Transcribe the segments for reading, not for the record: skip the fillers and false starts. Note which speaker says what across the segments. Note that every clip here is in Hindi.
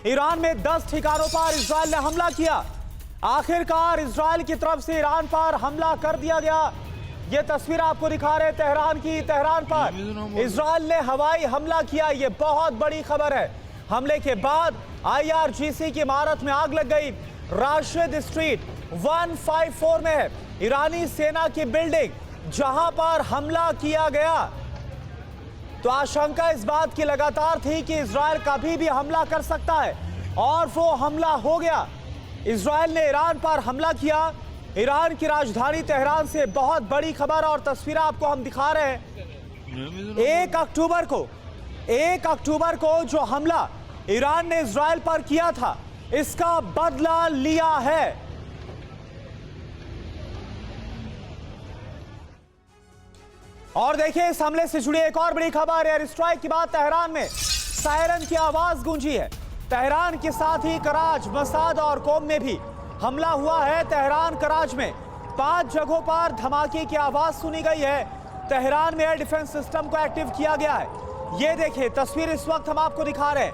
Speaker 1: ईरान में 10 ठिकानों पर इजराइल ने हमला किया। आखिरकार इजराइल की तरफ से ईरान पर हमला कर दिया गया। ये तस्वीर आपको दिखा रहे हैं तेहरान की। तेहरान पर इजराइल ने हवाई हमला किया। ये बहुत बड़ी खबर है। हमले के बाद IRGC की इमारत में आग लग गई। राशिद स्ट्रीट 154 में है ईरानी सेना की बिल्डिंग जहां पर हमला किया गया। तो आशंका इस बात की लगातार थी कि इजराइल कभी भी हमला कर सकता है और वो हमला हो गया। इजराइल ने ईरान पर हमला किया। ईरान की राजधानी तेहरान से बहुत बड़ी खबर और तस्वीरें आपको हम दिखा रहे हैं। 1 अक्टूबर को जो हमला ईरान ने इजराइल पर किया था, इसका बदला लिया है। और देखिए, इस हमले से जुड़ी एक और बड़ी खबर। एयर स्ट्राइक के बाद तेहरान में सायरन की आवाज गूंजी है। तेहरान के साथ ही कराच, मसाद और कोम में भी हमला हुआ है। तेहरान, कराच में 5 जगहों पर धमाके की आवाज सुनी गई है। तेहरान में एयर डिफेंस सिस्टम को एक्टिव किया गया है। ये देखिए तस्वीर इस वक्त हम आपको दिखा रहे हैं।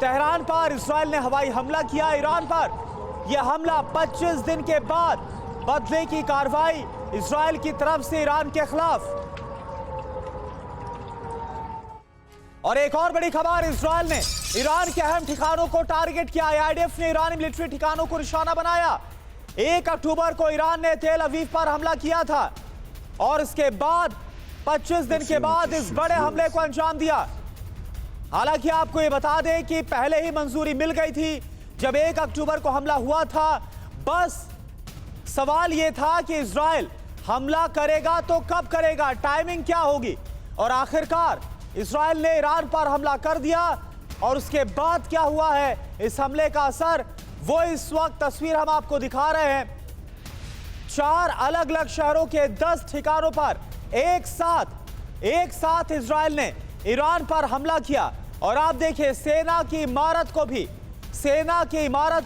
Speaker 1: तेहरान पर इजराइल ने हवाई हमला किया। ईरान पर यह हमला 25 दिन के बाद बदले की कार्रवाई इजराइल की तरफ से ईरान के खिलाफ। और एक और बड़ी खबर, इजराइल ने ईरान के अहम ठिकानों को टारगेट किया। IDF ने ईरानी मिलिट्री ठिकानों को निशाना बनाया। 1 अक्टूबर को ईरान ने तेल अवीव पर हमला किया था और इसके बाद 25 दिन के बाद इस बड़े हमले को अंजाम दिया। हालांकि आपको यह बता दें कि पहले ही मंजूरी मिल गई थी जब 1 अक्टूबर को हमला हुआ था। बस सवाल यह था कि इजराइल हमला करेगा तो कब करेगा, टाइमिंग क्या होगी। और आखिरकार इजराइल ने ईरान पर हमला कर दिया। और उसके बाद क्या हुआ है, इस हमले का असर, वो इस वक्त तस्वीर हम आपको दिखा रहे हैं। 4 अलग अलग शहरों के 10 ठिकानों पर एक साथ इजराइल ने ईरान पर हमला किया। और आप देखिए, सेना की इमारत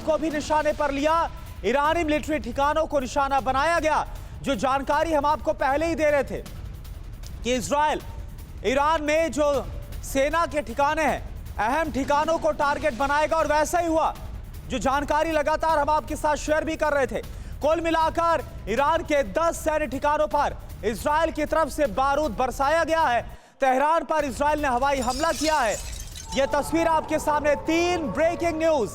Speaker 1: को भी निशाने पर लिया। ईरानी मिलिट्री ठिकानों को निशाना बनाया गया। जो जानकारी हम आपको पहले ही दे रहे थे कि इजराइल ईरान में जो सेना के ठिकाने हैं, अहम ठिकानों को टारगेट बनाएगा। और वैसा ही हुआ। जो जानकारी लगातार हम आपके साथ शेयर भी कर रहे थे। कुल मिलाकर ईरान के 10 सैन्य ठिकानों पर इजराइल की तरफ से बारूद बरसाया गया है। तेहरान पर इजराइल ने हवाई हमला किया है। यह तस्वीर आपके सामने। 3 ब्रेकिंग न्यूज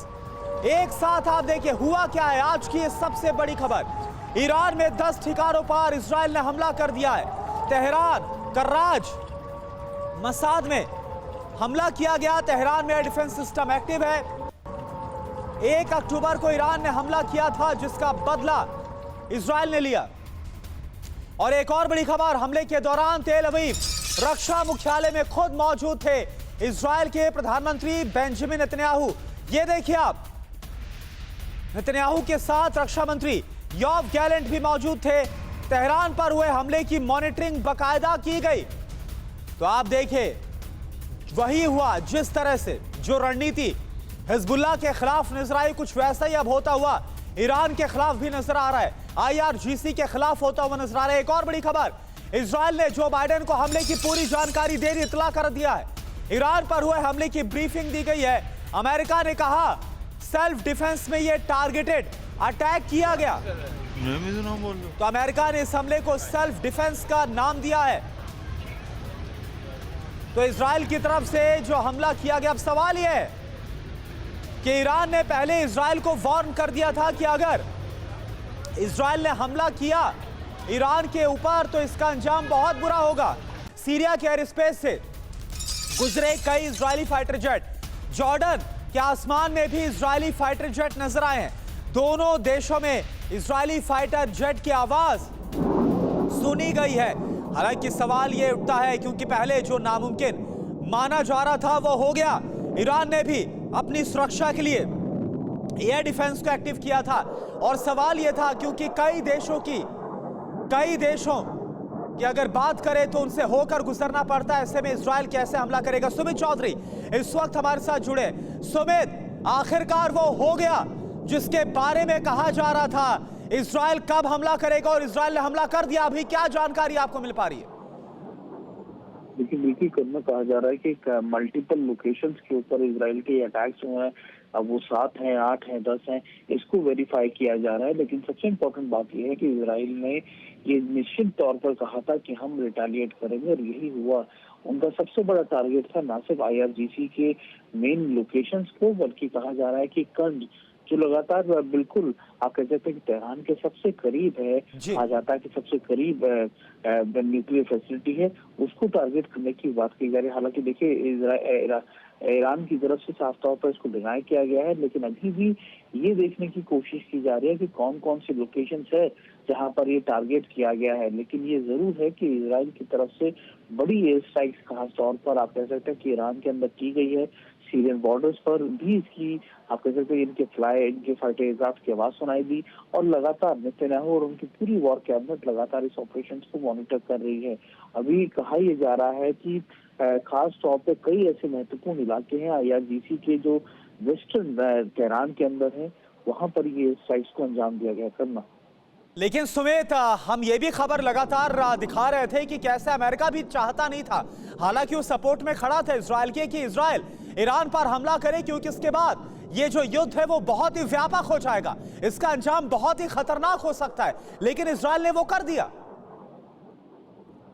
Speaker 1: एक साथ आप देखिए। हुआ क्या है आज की ये सबसे बड़ी खबर। ईरान में 10 ठिकानों पर इजराइल ने हमला कर दिया है। तेहरान, कराच, मसाद में हमला किया गया। तेहरान में एयर डिफेंस सिस्टम एक्टिव है। 1 अक्टूबर को ईरान ने हमला किया था जिसका बदला इजराइल ने लिया। और एक और बड़ी खबर, हमले के दौरान तेल अवीव रक्षा मुख्यालय में खुद मौजूद थे इजराइल के प्रधानमंत्री बेंजामिन नेतन्याहू। ये देखिए आप, नेतन्याहू के साथ रक्षा मंत्री योव गैलेंट भी मौजूद थे। तेहरान पर हुए हमले की मॉनिटरिंग बाकायदा की गई। तो आप देखिए, वही हुआ जिस तरह से जो रणनीति हिजबुल्लाह के खिलाफ नजर आई, कुछ वैसा ही अब होता हुआ ईरान के खिलाफ भी नजर आ रहा है। IRGC के खिलाफ होता हुआ नजर आ रहा है। एक और बड़ी खबर, इजराइल ने जो बाइडेन को हमले की पूरी जानकारी देकर इतला कर दिया है। ईरान पर हुए हमले की ब्रीफिंग दी गई है। अमेरिका ने कहा सेल्फ डिफेंस में यह टारगेटेड अटैक किया गया। तो अमेरिका ने इस हमले को सेल्फ डिफेंस का नाम दिया है। तो इजराइल की तरफ से जो हमला किया गया, अब सवाल यह है कि ईरान ने पहले इजराइल को वार्न कर दिया था कि अगर इजराइल ने हमला किया ईरान के ऊपर तो इसका अंजाम बहुत बुरा होगा। सीरिया के एयर स्पेस से गुजरे कई इजरायली फाइटर जेट, जॉर्डन के आसमान में भी इजरायली फाइटर जेट नजर आए हैं। दोनों देशों में इजरायली फाइटर जेट की आवाज सुनी गई है। हालांकि सवाल यह उठता है, क्योंकि पहले जो नामुमकिन माना जा रहा था वो हो गया। ईरान ने भी अपनी सुरक्षा के लिए एयर डिफेंस को एक्टिव किया था। और सवाल यह था, क्योंकि कई देशों की अगर बात करें तो उनसे होकर गुजरना पड़ता है। ऐसे में इजराइल कैसे हमला करेगा। सुमित चौधरी इस वक्त हमारे साथ जुड़े। सुमित, आखिरकार वो हो गया जिसके बारे में कहा जा रहा था। इजराइल कब हमला करेगा और इजराइल ने हमला कर दिया। अभी क्या जानकारी आपको मिल पा रही है?
Speaker 2: देखिए, बिल्कुल करना कहा जा रहा है कि मल्टीपल लोकेशंस के ऊपर इजराइल के अटैक्स हुए हैं। अब वो 7 हैं, 8 हैं, 10 हैं, इसको वेरीफाई किया जा रहा है। लेकिन सबसे इम्पोर्टेंट बात यह है कि इजराइल ने ये निश्चित तौर पर कहा था कि हम रिटेलिएट करेंगे और यही हुआ। उनका सबसे बड़ा टारगेट था ना सिर्फ IRGC के मेन लोकेशंस को, बल्कि कहा जा रहा है कि कर्ज जो लगातार बिल्कुल आप कह सकते हैं कि तेहरान के सबसे करीब है,
Speaker 1: जी।
Speaker 2: कहा जाता है कि सबसे करीब न्यूक्लियर फैसिलिटी है, उसको टारगेट करने की बात की जा रही है। हालांकि देखिए ईरान की तरफ से साफ तौर पर इसको डिनाई किया गया है, लेकिन अभी भी ये देखने की कोशिश की जा रही है कि कौन कौन सी लोकेशंस है जहां पर ये टारगेट किया गया है। लेकिन ये जरूर है कि इजराइल की तरफ से बड़ी एयर स्ट्राइक्स खास तौर पर आप कह सकते हैं कि ईरान के अंदर की गई है। सीरियन बॉर्डर्स पर भी इसकी आप कह सकते हैं इनके फाइटर एयरक्राफ्ट की आवाज सुनाई दी और लगातार नेतन्याहू और उनकी पूरी वॉर कैबिनेट लगातार इस ऑपरेशन को मॉनिटर कर रही है। अभी कहा यह जा रहा है कि खास तौर पे कई ऐसे महत्वपूर्ण इलाके हैं IRGC के जो वेस्टर्न तेहरान के अंदर है, वहां पर ये स्ट्राइक्स को अंजाम दिया गया करना।
Speaker 1: लेकिन सुमित, हम ये भी खबर लगातार दिखा रहे थे कि कैसे अमेरिका भी चाहता नहीं था, हालांकि वो सपोर्ट में खड़ा था इजराइल के, कि इजराइल ईरान पर हमला करे, क्योंकि इसके बाद ये जो युद्ध है वो बहुत ही व्यापक हो जाएगा, इसका अंजाम बहुत ही खतरनाक हो सकता है। लेकिन इजराइल ने वो कर दिया।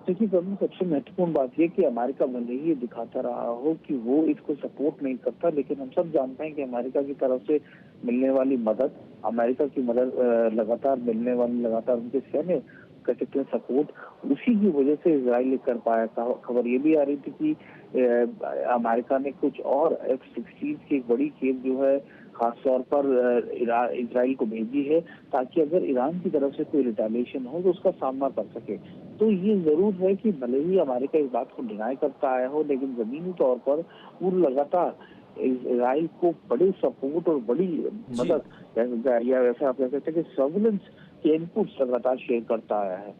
Speaker 2: देखिए सबसे महत्वपूर्ण बात यह कि अमेरिका भले ही ये दिखाता रहा हो कि वो इसको सपोर्ट नहीं करता, लेकिन हम सब जानते हैं कि अमेरिका की तरफ से मिलने वाली मदद, अमेरिका की मदद लगातार मिलने वाली, लगातार उनके सैन्य कह सकते हैं सपोर्ट, उसी की वजह से इजराइल कर पाया था। खबर ये भी आ रही थी कि अमेरिका ने कुछ और F-16 की एक बड़ी खेप जो है खासतौर पर इजराइल को भेजी है, ताकि अगर ईरान की तरफ से कोई रिटेलिएशन हो तो उसका सामना कर सके। तो ये जरूर है कि भले ही अमेरिका इस बात को डिनाई करता आया हो, लेकिन जमीनी तौर पर वो लगातार इजराइल को बड़ी सपोर्ट और बड़ी मदद या वैसे आप कह सकते हैं कि सर्विलेंस के इनपुट्स लगातार शेयर करता आया है।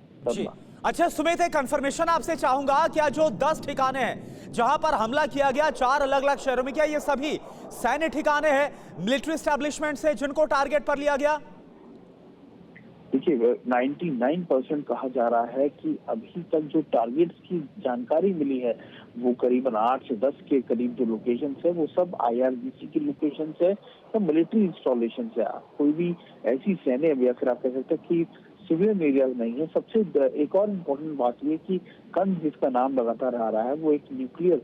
Speaker 1: अच्छा सुमित, एक कंफर्मेशन आपसे चाहूंगा, क्या जो 10 ठिकाने हैं जहां पर हमला किया गया 4 अलग अलग शहरों में, क्या ये सभी सैन्य ठिकाने हैं, मिलिट्री एस्टैब्लिशमेंट से जिनको टारगेट पर लिया गया?
Speaker 2: देखिए 99% कहा जा रहा है कि अभी तक जो टारगेट्स की जानकारी मिली है वो करीबन 8 से 10 के करीब जो लोकेशंस है वो सब IRGC की लोकेशंस है या मिलिट्री इंस्टॉलेशन है। कोई भी ऐसी सैन्य या फिर आप कह सकते हैं कि सिविलियन एरियाज नहीं है। सबसे एक और इम्पोर्टेंट बात ये कि कंद जिसका नाम लगातार आ रहा है वो एक न्यूक्लियर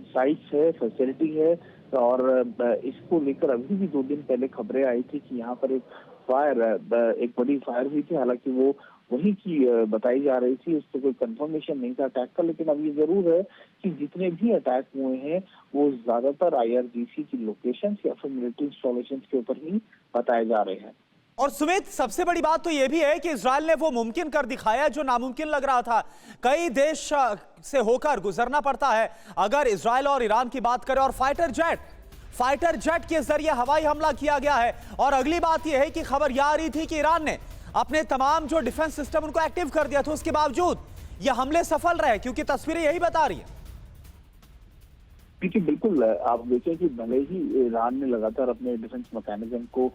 Speaker 2: साइट्स है, फैसिलिटी है, और इसको लेकर अभी भी 2 दिन पहले खबरें आई थी कि यहाँ पर एक बड़ी फायर हुई थी। हालांकि वो वहीं की बताई जा रही थी, उस पर कोई कंफर्मेशन नहीं था अटैक का। लेकिन अब ये जरूर है कि जितने भी अटैक हुए हैं वो ज्यादातर IRGC की लोकेशन या फिर मिलिट्री इंस्टॉलेशन के ऊपर ही बताए जा रहे हैं।
Speaker 1: और सुमित, सबसे बड़ी बात तो यह भी है कि इजराइल ने वो मुमकिन कर दिखाया जो नामुमकिन लग रहा था। कई देश से होकर गुजरना पड़ता है। अगर इजराइल और ईरान की बात करें, और फाइटर जेट के जरिए हवाई हमला किया गया है। और अगली बात यह है कि खबर यह आ रही थी कि ईरान ने अपने तमाम जो डिफेंस सिस्टम उनको एक्टिव कर दिया था, उसके बावजूद यह हमले सफल रहे, क्योंकि तस्वीरें यही बता रही है।
Speaker 2: देखिए बिल्कुल, आप देखें कि भले ही ईरान ने लगातार अपने डिफेंस मैकेनिज्म को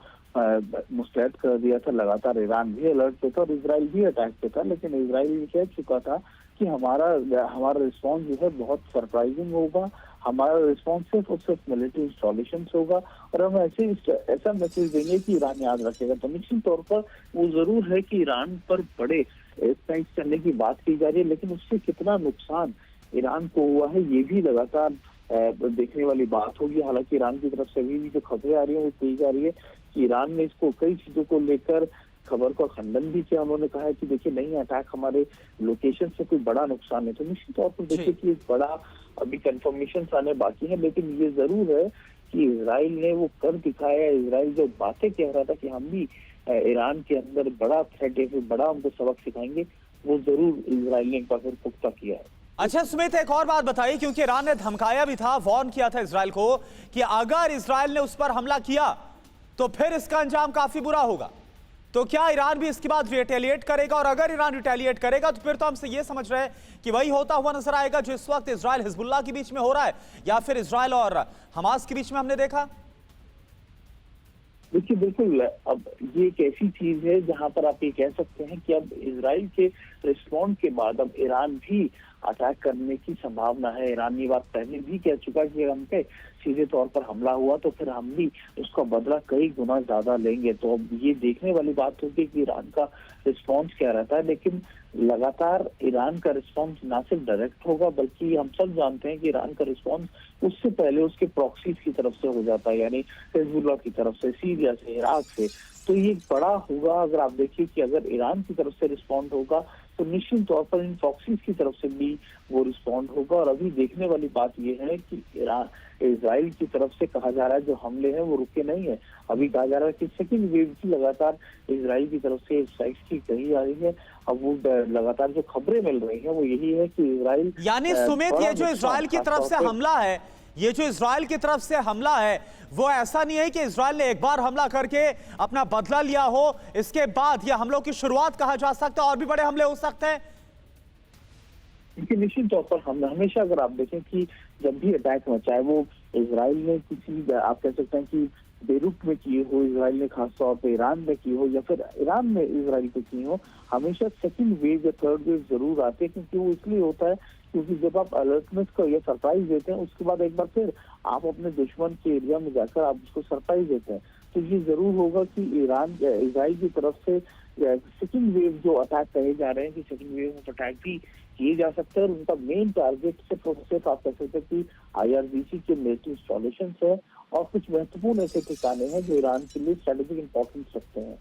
Speaker 2: मुस्तैद कर दिया था, लगातार ईरान भी अलर्ट पे था और इजराइल भी अटैक पे था, लेकिन इजराइल कह चुका था कि हमारा रिस्पॉन्स जो है बहुत सरप्राइजिंग होगा, हमारा रिस्पॉन्स सिर्फ और सिर्फ मिलिट्री इंस्टॉलेशन होगा और हम ऐसा मैसेज देंगे कि ईरान याद रखेगा। तो निश्चित तौर पर वो जरूर है कि ईरान पर बड़े स्ट्राइक्स करने की बात की जा रही है, लेकिन उससे कितना नुकसान ईरान को हुआ है ये भी लगातार देखने वाली बात होगी। हालांकि ईरान की तरफ से अभी भी जो खबरें आ रही है वो कही जा रही है कि ईरान ने इसको कई चीजों को लेकर खबर का खंडन भी किया। उन्होंने कहा है कि देखिए नहीं, अटैक हमारे लोकेशन से कोई बड़ा नुकसान है। तो निश्चित तौर पर देखिए कि एक बड़ा अभी कंफर्मेशन आने बाकी है, लेकिन ये जरूर है कि इजराइल ने वो कर दिखाया। इजराइल जो बातें कह रहा था कि हम भी ईरान के अंदर बड़ा थ्रेट है, फिर बड़ा उनको सबक सिखाएंगे, वो जरूर इजराइल ने एक बार फिर पुख्ता किया है।
Speaker 1: अच्छा सुमित, एक और बात बताइए, क्योंकि ईरान ने धमकाया भी था, वार्न किया था इजराइल को कि अगर इजराइल ने उस पर हमला किया तो फिर इसका अंजाम काफी बुरा होगा। तो क्या ईरान भी इसके बाद रिटेलिएट करेगा? और अगर ईरान रिटेलिएट करेगा तो फिर तो हमसे ये समझ रहे हैं कि वही होता हुआ नजर आएगा जो इस वक्त इजराइल हिजबुल्लाह के बीच में हो रहा है, या फिर इजराइल और हमास के बीच में हमने देखा।
Speaker 2: देखिए बिल्कुल, अब ये एक ऐसी चीज है जहां पर आप ये कह सकते हैं कि अब इजराइल के रिस्पॉन्ड के बाद अब ईरान भी अटैक करने की संभावना है। ईरान ये बात पहले भी कह चुका है कि हम पे सीधे तौर पर हमला हुआ तो फिर हम भी उसका बदला कई गुना ज्यादा लेंगे। तो अब ये देखने वाली बात होगी कि ईरान का रिस्पॉन्स क्या रहता है, लेकिन लगातार ईरान का रिस्पॉन्स ना सिर्फ डायरेक्ट होगा बल्कि हम सब जानते हैं कि ईरान का रिस्पॉन्स उससे पहले उसके प्रॉक्सीज की तरफ से हो जाता है, यानी हिजबुल्लाह की तरफ से, सीरिया से, इराक से। तो ये बड़ा होगा। अगर आप देखिए कि अगर ईरान की तरफ से रिस्पॉन्ड होगा तो निश्चित तौर पर इन प्रॉक्सीज की तरफ से भी वो रिस्पॉन्ड होगा। और अभी देखने वाली बात ये है कि इजराइल की तरफ से कहा जा रहा है जो हमले हैं वो रुके नहीं है। अभी कहा जा रहा है कि सेकंड वेव की लगातार इजराइल की तरफ से स्ट्राइक्स की कही जा रही है। अब वो लगातार जो खबरें मिल रही हैं वो यही है कि इजराइल,
Speaker 1: यानी सुमित, ये जो इजराइल की तरफ से हमला है, ये जो इजराइल की तरफ से हमला है, वो ऐसा नहीं है कि इजराइल ने एक बार हमला करके अपना बदला लिया हो, इसके बाद ये हमलों की शुरुआत कहा जा सकता है, और भी बड़े हमले हो सकते हैं।
Speaker 2: निश्चित तौर पर हम हमेशा अगर आप देखें कि जब भी अटैक हुआ, चाहे वो इजराइल ने किसी, आप कह सकते हैं कि बेरूत में किए हो, इजराइल ने खासतौर पर ईरान में की हो, या फिर ईरान में इजराइल को की हो, हमेशा सेकंड वेव या थर्ड वेव जरूर आते हैं। क्योंकि वो इसलिए होता है क्योंकि जब आप अलर्टनेस को या सरप्राइज देते हैं उसके बाद एक बार फिर आप अपने दुश्मन के एरिया में जाकर आप उसको सरप्राइज देते हैं। तो ये जरूर होगा कि इजराइल की तरफ से सेकंड वेव जो अटैक कहे जा रहे हैं कि सेकंड वेव में अटैक भी किए जा सकते हैं। और उनका मेन टारगेट सिर्फ आप कह सकते हैं कि IRGC के मिलिट्री इंस्टॉलेशन है और कुछ महत्वपूर्ण ऐसे ठिकाने हैं जो ईरान के लिए स्ट्रेटेजिक इंपॉर्टेंस रखते हैं।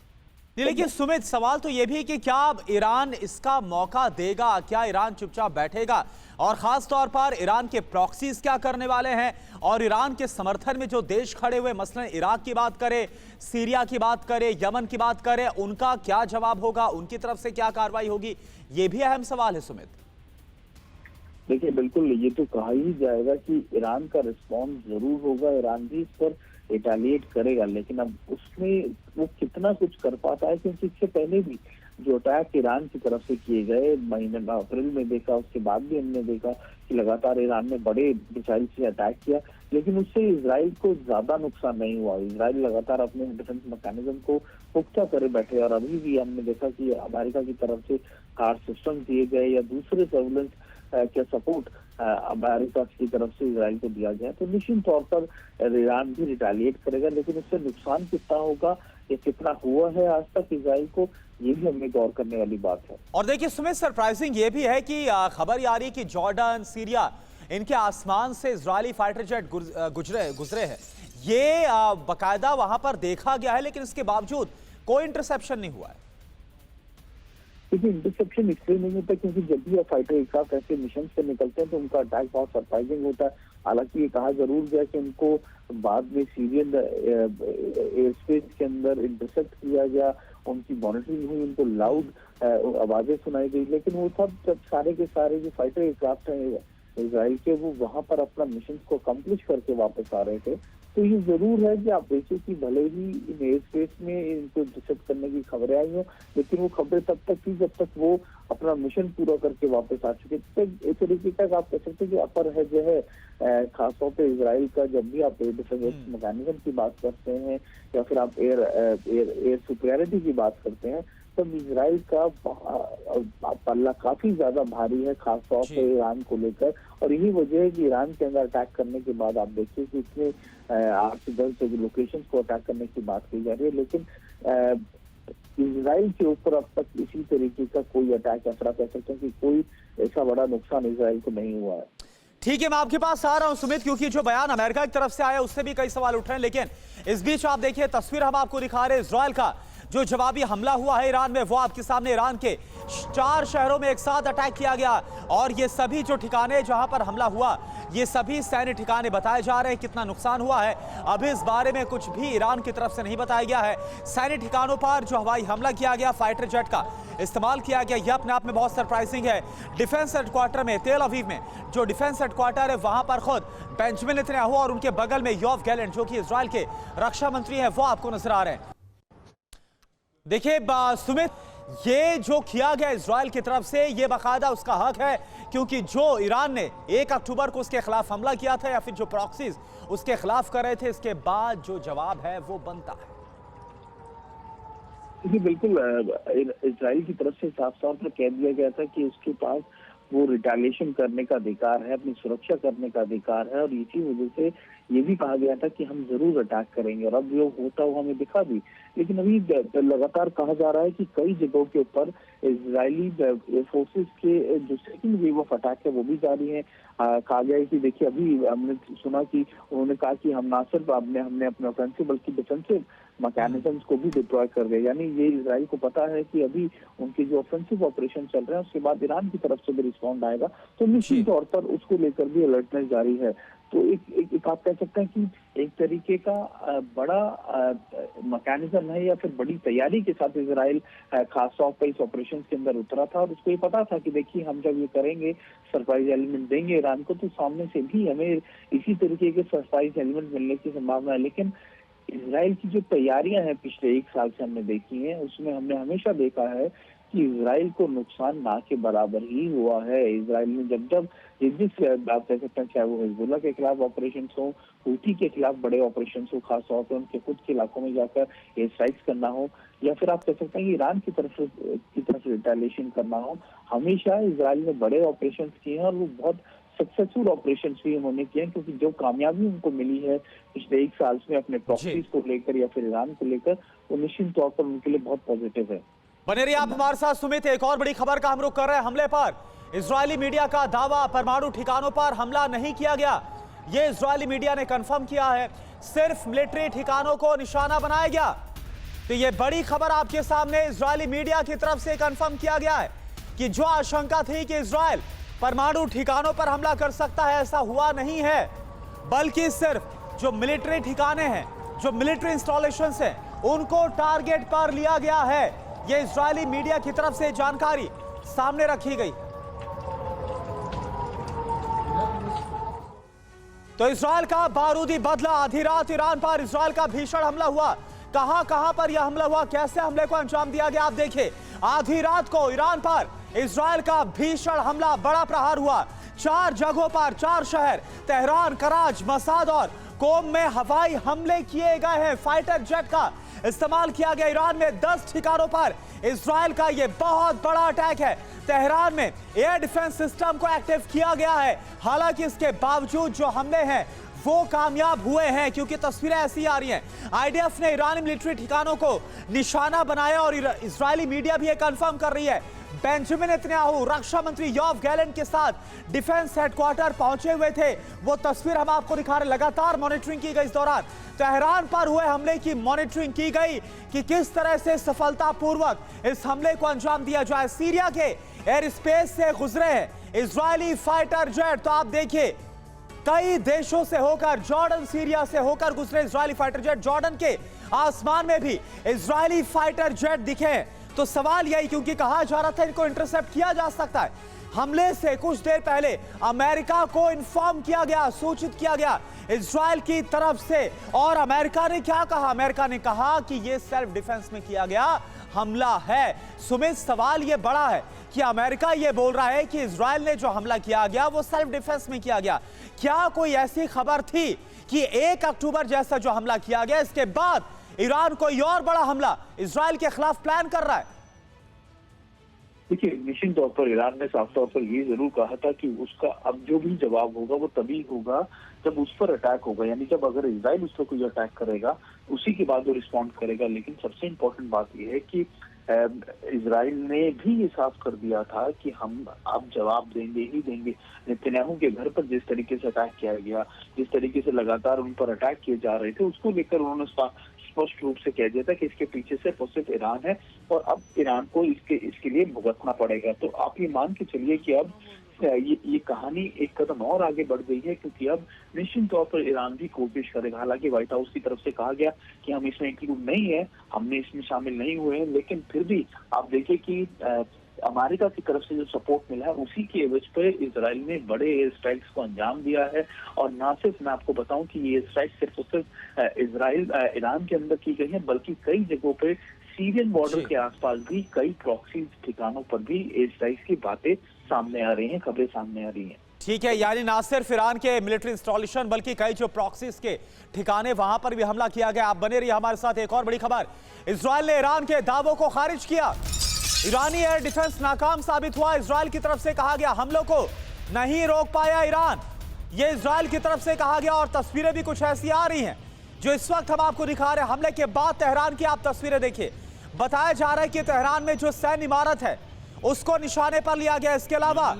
Speaker 1: लेकिन सुमित, सवाल तो यह भी है कि क्या ईरान इसका मौका देगा, क्या ईरान चुपचाप बैठेगा, और खास तौर पर ईरान के प्रॉक्सीज क्या करने वाले हैं, और ईरान के समर्थन में जो देश खड़े हुए, मसलन इराक की बात करें, सीरिया की बात करें, यमन की बात करें, उनका क्या जवाब होगा, उनकी तरफ से क्या कार्रवाई होगी, ये भी अहम सवाल है सुमित।
Speaker 2: देखिए, बिल्कुल ये तो कहा ही जाएगा कि ईरान का रिस्पॉन्स जरूर होगा, ईरान भी इस पर रिटेलिएट करेगा, लेकिन अब उसमें वो कितना कुछ कर पाता है, क्योंकि इससे पहले भी जो अटैक ईरान की तरफ से किए गए, महीने अप्रैल में देखा, उसके बाद भी हमने देखा कि लगातार ईरान ने बड़े मिसाइल से अटैक किया, लेकिन उससे इजराइल को ज्यादा नुकसान नहीं हुआ। इजराइल लगातार अपने डिफेंस मैकेनिज्म को पुख्ता करे बैठे, और अभी भी हमने देखा कि अमेरिका की तरफ से कार सिस्टम दिए गए या दूसरे सर्विलेंस के सपोर्ट अमेरिका की तरफ से इजराइल को दिया गया। तो निश्चित तौर पर ईरान भी रिटेलिएट करेगा, लेकिन उससे नुकसान कितना होगा या कितना हुआ है आज तक इजराइल को, ये भी हमें गौर करने वाली बात है।
Speaker 1: और देखिए सुमित, सरप्राइजिंग ये भी है कि खबर आ रही है कि जॉर्डन, सीरिया, इनके आसमान से इजरायली फाइटर जेट गुजरे हैं। ये बाकायदा वहां पर देखा गया है, लेकिन इसके बावजूद कोई इंटरसेप्शन नहीं हुआ है।
Speaker 2: क्योंकि इंटरसेप्शन इसलिए नहीं होता क्योंकि जब भी फाइटर एयरक्राफ्ट ऐसे मिशन से निकलते हैं तो उनका अटैक बहुत सरप्राइजिंग होता है। हालांकि ये कहा जरूर गया कि उनको बाद में सीरियन एयर स्पेस के अंदर इंटरसेप्ट किया गया, उनकी मॉनिटरिंग हुई, उनको लाउड आवाजें सुनाई गई, लेकिन वो सब जब सारे के सारे जो फाइटर एयरक्राफ्ट हैं इजराइल के, वो वहां पर अपना मिशन को अकम्प्लिश करके वापस आ रहे थे। तो ये जरूर है कि आप देखिए कि भले ही इन एयर स्पेस में इनको इंटरसेप्ट करने की खबरें आई हो, लेकिन वो खबरें तब तक थी जब तक वो अपना मिशन पूरा करके वापस आ चुके थे। एक तरीके का आप कह सकते हैं कि अपर है जो है खासतौर पे इजराइल का, जब भी आप एयर डिफेंस मैकेनिज्म की बात करते हैं या फिर आप एयर सुपीरियरिटी की बात करते हैं, तब इजराइल का पल्ला काफी ज्यादा भारी है, खासतौर पे ईरान को लेकर। और यही वजह है कि ईरान के अंदर अटैक करने के बाद आप देखिए कि इसमें 8 से 10 लोकेशन को अटैक करने की बात की जा रही है, लेकिन इजराइल के ऊपर अब तक इसी तरीके का कोई अटैक, ऐसा कह सकते हैं कि कोई ऐसा बड़ा नुकसान इजराइल को नहीं हुआ है।
Speaker 1: ठीक है, मैं आपके पास आ रहा हूं सुमित, क्योंकि जो बयान अमेरिका की तरफ से आया उससे भी कई सवाल उठ रहे हैं। लेकिन इस बीच आप देखिए, तस्वीर हम आपको दिखा रहे हैं इजराइल का जो जवाबी हमला हुआ है ईरान में, वो आपके सामने। ईरान के 4 शहरों में एक साथ अटैक किया गया, और ये सभी जो ठिकाने जहां पर हमला हुआ, ये सभी सैन्य ठिकाने बताए जा रहे हैं। कितना नुकसान हुआ है अभी इस बारे में कुछ भी ईरान की तरफ से नहीं बताया गया है। सैन्य ठिकानों पर जो हवाई हमला किया गया, फाइटर जेट का इस्तेमाल किया गया, यह अपने आप में बहुत सरप्राइजिंग है। डिफेंस हेडक्वार्टर में, तेल अवीव में जो डिफेंस हेडक्वार्टर है, वहां पर खुद बेंजामिन नेतन्याहू और उनके बगल में योव गैलेंट जो कि इजराइल के रक्षा मंत्री हैं, वो आपको नजर आ रहे हैं। देखिए सुमित, ये जो किया गया इजराइल की तरफ से, ये बाकायदा उसका हक है, क्योंकि जो ईरान ने 1 अक्टूबर को उसके खिलाफ हमला किया था, या फिर जो प्रॉक्सीज उसके खिलाफ कर रहे थे, इसके बाद जो जवाब है वो बनता है।
Speaker 2: बिल्कुल, इजराइल की तरफ से साफ तौर पर कह दिया गया था कि उसके पास वो रिटेलिएशन करने का अधिकार है, अपनी सुरक्षा करने का अधिकार है। और इसी वजह से ये भी कहा गया था कि हम जरूर अटैक करेंगे, और अब जो होता हुआ हमें दिखा भी। लेकिन अभी लगातार कहा जा रहा है कि कई जगहों के ऊपर इजरायली फोर्सेस के जो सेकंड वेव ऑफ अटैक है वो भी जारी है। कहा गया है कि देखिए, अभी हमने सुना कि उन्होंने कहा कि हम ना सिर्फ हमने अपने ऑफेंसिव बल्कि डिफेंसिव मैकेनिज्म्स को भी डिप्लॉय कर दिया। यानी ये इजराइल को पता है कि अभी उनके जो ऑफेंसिव ऑपरेशन चल रहे हैं उसके बाद ईरान की तरफ से भी रिस्पॉन्ड आएगा, तो निश्चित तौर पर उसको लेकर भी अलर्टनेस जारी है। तो एक आप कह सकते हैं कि एक तरीके का बड़ा मैकेनिज्म है या फिर बड़ी तैयारी के साथ इजराइल खास तौर पर इस ऑपरेशन के अंदर उतरा था, और उसको ये पता था कि देखिए, हम जब ये करेंगे, सरप्राइज एलिमेंट देंगे ईरान को, तो सामने से भी हमें इसी तरीके के सरप्राइज एलिमेंट मिलने की संभावना है। लेकिन इजराइल की जो तैयारियां हैं पिछले एक साल से हमने देखी हैं, उसमें हमने हमेशा देखा है कि इजराइल को नुकसान ना के बराबर ही हुआ है। इजराइल ने जब जिस आप कह सकते हैं, चाहे वो हिजबुल्लाह के खिलाफ ऑपरेशन हो, हूती के खिलाफ बड़े ऑपरेशन हो, खासतौर पर उनके खुद के इलाकों में जाकर एयर स्ट्राइक्स करना हो, या फिर आप कह सकते हैं कि ईरान की तरफ रिटेलिएशन करना हो, हमेशा इजराइल ने बड़े ऑपरेशन किए हैं, और वो बहुत सक्सेसफुल ऑपरेशन भी उन्होंने किए हैं। क्योंकि जो कामयाबी उनको मिली है पिछले एक साल में अपने प्रॉक्सीज को लेकर या फिर ईरान को लेकर, वो निश्चित तौर पर उनके लिए बहुत पॉजिटिव है।
Speaker 1: बने रहिए आप हमारे साथ सुमित। एक और बड़ी खबर का हम रुख कर रहे हैं। हमले पर इजरायली मीडिया का दावा, परमाणु ठिकानों पर हमला नहीं किया गया, यह इजरायली मीडिया ने कंफर्म किया है, सिर्फ मिलिट्री ठिकानों को निशाना बनाया गया। तो यह बड़ी खबर आपके सामने इजरायली मीडिया की तरफ से कंफर्म किया गया है कि जो आशंका थी कि इजराइल परमाणु ठिकानों पर हमला कर सकता है, ऐसा हुआ नहीं है, बल्कि सिर्फ जो मिलिट्री ठिकाने हैं, जो मिलिट्री इंस्टॉलेशंस हैं, उनको टारगेट पर लिया गया है। यह इजरायली मीडिया की तरफ से जानकारी सामने रखी गई। तो इजराइल का बारूदी बदला, आधी रात ईरान पर इजराइल का भीषण हमला हुआ। कहां पर यह हमला हुआ, कैसे हमले को अंजाम दिया गया, आप देखिए। आधी रात को ईरान पर इजराइल का भीषण हमला, बड़ा प्रहार हुआ। 4 जगहों पर, 4 शहर तेहरान, कराच, मसाद और कोम में हवाई हमले किए गए हैं। फाइटर जेट का इस्तेमाल किया गया। ईरान में 10 ठिकानों पर इजराइल का यह बहुत बड़ा अटैक है। तेहरान में एयर डिफेंस सिस्टम को एक्टिव किया गया है। हालांकि इसके बावजूद जो हमले हैं वो कामयाब हुए हैं, क्योंकि तस्वीरें ऐसी आ रही हैं। आईडीएफ ने ईरानी मिलिट्री ठिकानों को निशाना बनाया, और इजरायली मीडिया भी ये कंफर्म कर रही है। बेंजामिन नेतन्याहू रक्षा मंत्री योव गैलेंट के साथ डिफेंस हेडक्वार्टर पहुंचे हुए थे। वो तस्वीर हम आपको दिखा रहे। लगातार मॉनिटरिंग की गई। इस दौरान तेहरान पर हुए हमले की मॉनिटरिंग की गई कि किस तरह से सफलतापूर्वक इस हमले को अंजाम दिया जाए। सीरिया के एयर स्पेस से गुजरे हैं इजरायली फाइटर जेट। तो आप देखिए, कई देशों से होकर, जॉर्डन, सीरिया से होकर गुजरे इजरायली फाइटर जेट। जॉर्डन के आसमान में भी इजरायली फाइटर जेट दिखे। तो सवाल यही, क्योंकि कहा जा रहा था इनको इंटरसेप्ट किया जा सकता है, हमले से कुछ देर पहले अमेरिका को इन्फॉर्म किया गया, सूचित किया गया इजराइल की तरफ से। और अमेरिका ने क्या कहा? अमेरिका ने कहा कि यह सेल्फ डिफेंस में किया गया हमला है। सुमित, सवाल यह बड़ा है कि अमेरिका यह बोल रहा है कि इजराइल ने जो हमला किया गया वो सेल्फ डिफेंस में किया गया। क्या कोई ऐसी खबर थी कि 1 अक्टूबर जैसा जो हमला किया गया, इसके बाद ईरान कोई और बड़ा हमला इजराइल के खिलाफ प्लान कर रहा है?
Speaker 2: देखिए, निश्चित तौर पर ईरान ने साफ तौर पर ये जरूर कहा था कि उसका अब जो भी जवाब होगा वो तभी होगा जब उस पर अटैक होगा। यानी जब अगर इजराइल उस पर कोई अटैक करेगा, उसी के बाद वो रिस्पॉन्ड करेगा। लेकिन सबसे इम्पोर्टेंट बात यह है कि इजराइल ने भी ये साफ कर दिया था कि हम अब जवाब देंगे ही देंगे। नेतन्याहू के घर पर जिस तरीके से अटैक किया गया, जिस तरीके से लगातार उन पर अटैक किए जा रहे थे, उसको लेकर उन्होंने स्पष्ट रूप से कह दिया था कि इसके पीछे सिर्फ ईरान है, और अब ईरान को इसके लिए भुगतना पड़ेगा। तो आप ये मान के चलिए कि अब ये कहानी एक कदम और आगे बढ़ गई है, क्योंकि अब निश्चित तौर पर ईरान भी कोशिश करेगा। हालांकि व्हाइट हाउस की तरफ से कहा गया कि हम इसमें इंक्लूड नहीं है, हमने इसमें शामिल नहीं हुए हैं, लेकिन फिर भी आप देखिए कि अमेरिका की तरफ से जो सपोर्ट मिला है, उसी के एवज पे इजराइल ने बड़े एयर स्ट्राइक्स को अंजाम दिया है। और ना सिर्फ, मैं आपको बताऊं कि ये स्ट्राइक सिर्फ और सिर्फ ईरान के अंदर की गई है, बल्कि कई जगहों पे सीरियन बॉर्डर के आसपास भी कई प्रॉक्सी ठिकानों पर भी एयर स्ट्राइक्स की बातें सामने आ रही हैं, खबरें सामने आ रही हैं।
Speaker 1: ठीक है, यानी ना सिर्फ ईरान के मिलिट्री इंस्टॉलेशन, बल्कि कई जो प्रॉक्सीज के ठिकाने, वहां पर भी हमला किया गया। आप बने रहिए हमारे साथ। एक और बड़ी खबर, इजराइल ने ईरान के दावों को खारिज किया। ईरानी एयर डिफेंस नाकाम साबित हुआ। इजराइल की तरफ से कहा गया हमलों को नहीं रोक पाया ईरान, ये इजराइल की तरफ से कहा गया। और तस्वीरें भी कुछ ऐसी आ रही हैं जो इस वक्त हम आपको दिखा रहे हैं। हमले के बाद तेहरान की आप तस्वीरें देखिए। बताया जा रहा है कि तेहरान में जो सैन्य इमारत है उसको निशाने पर लिया गया। इसके अलावा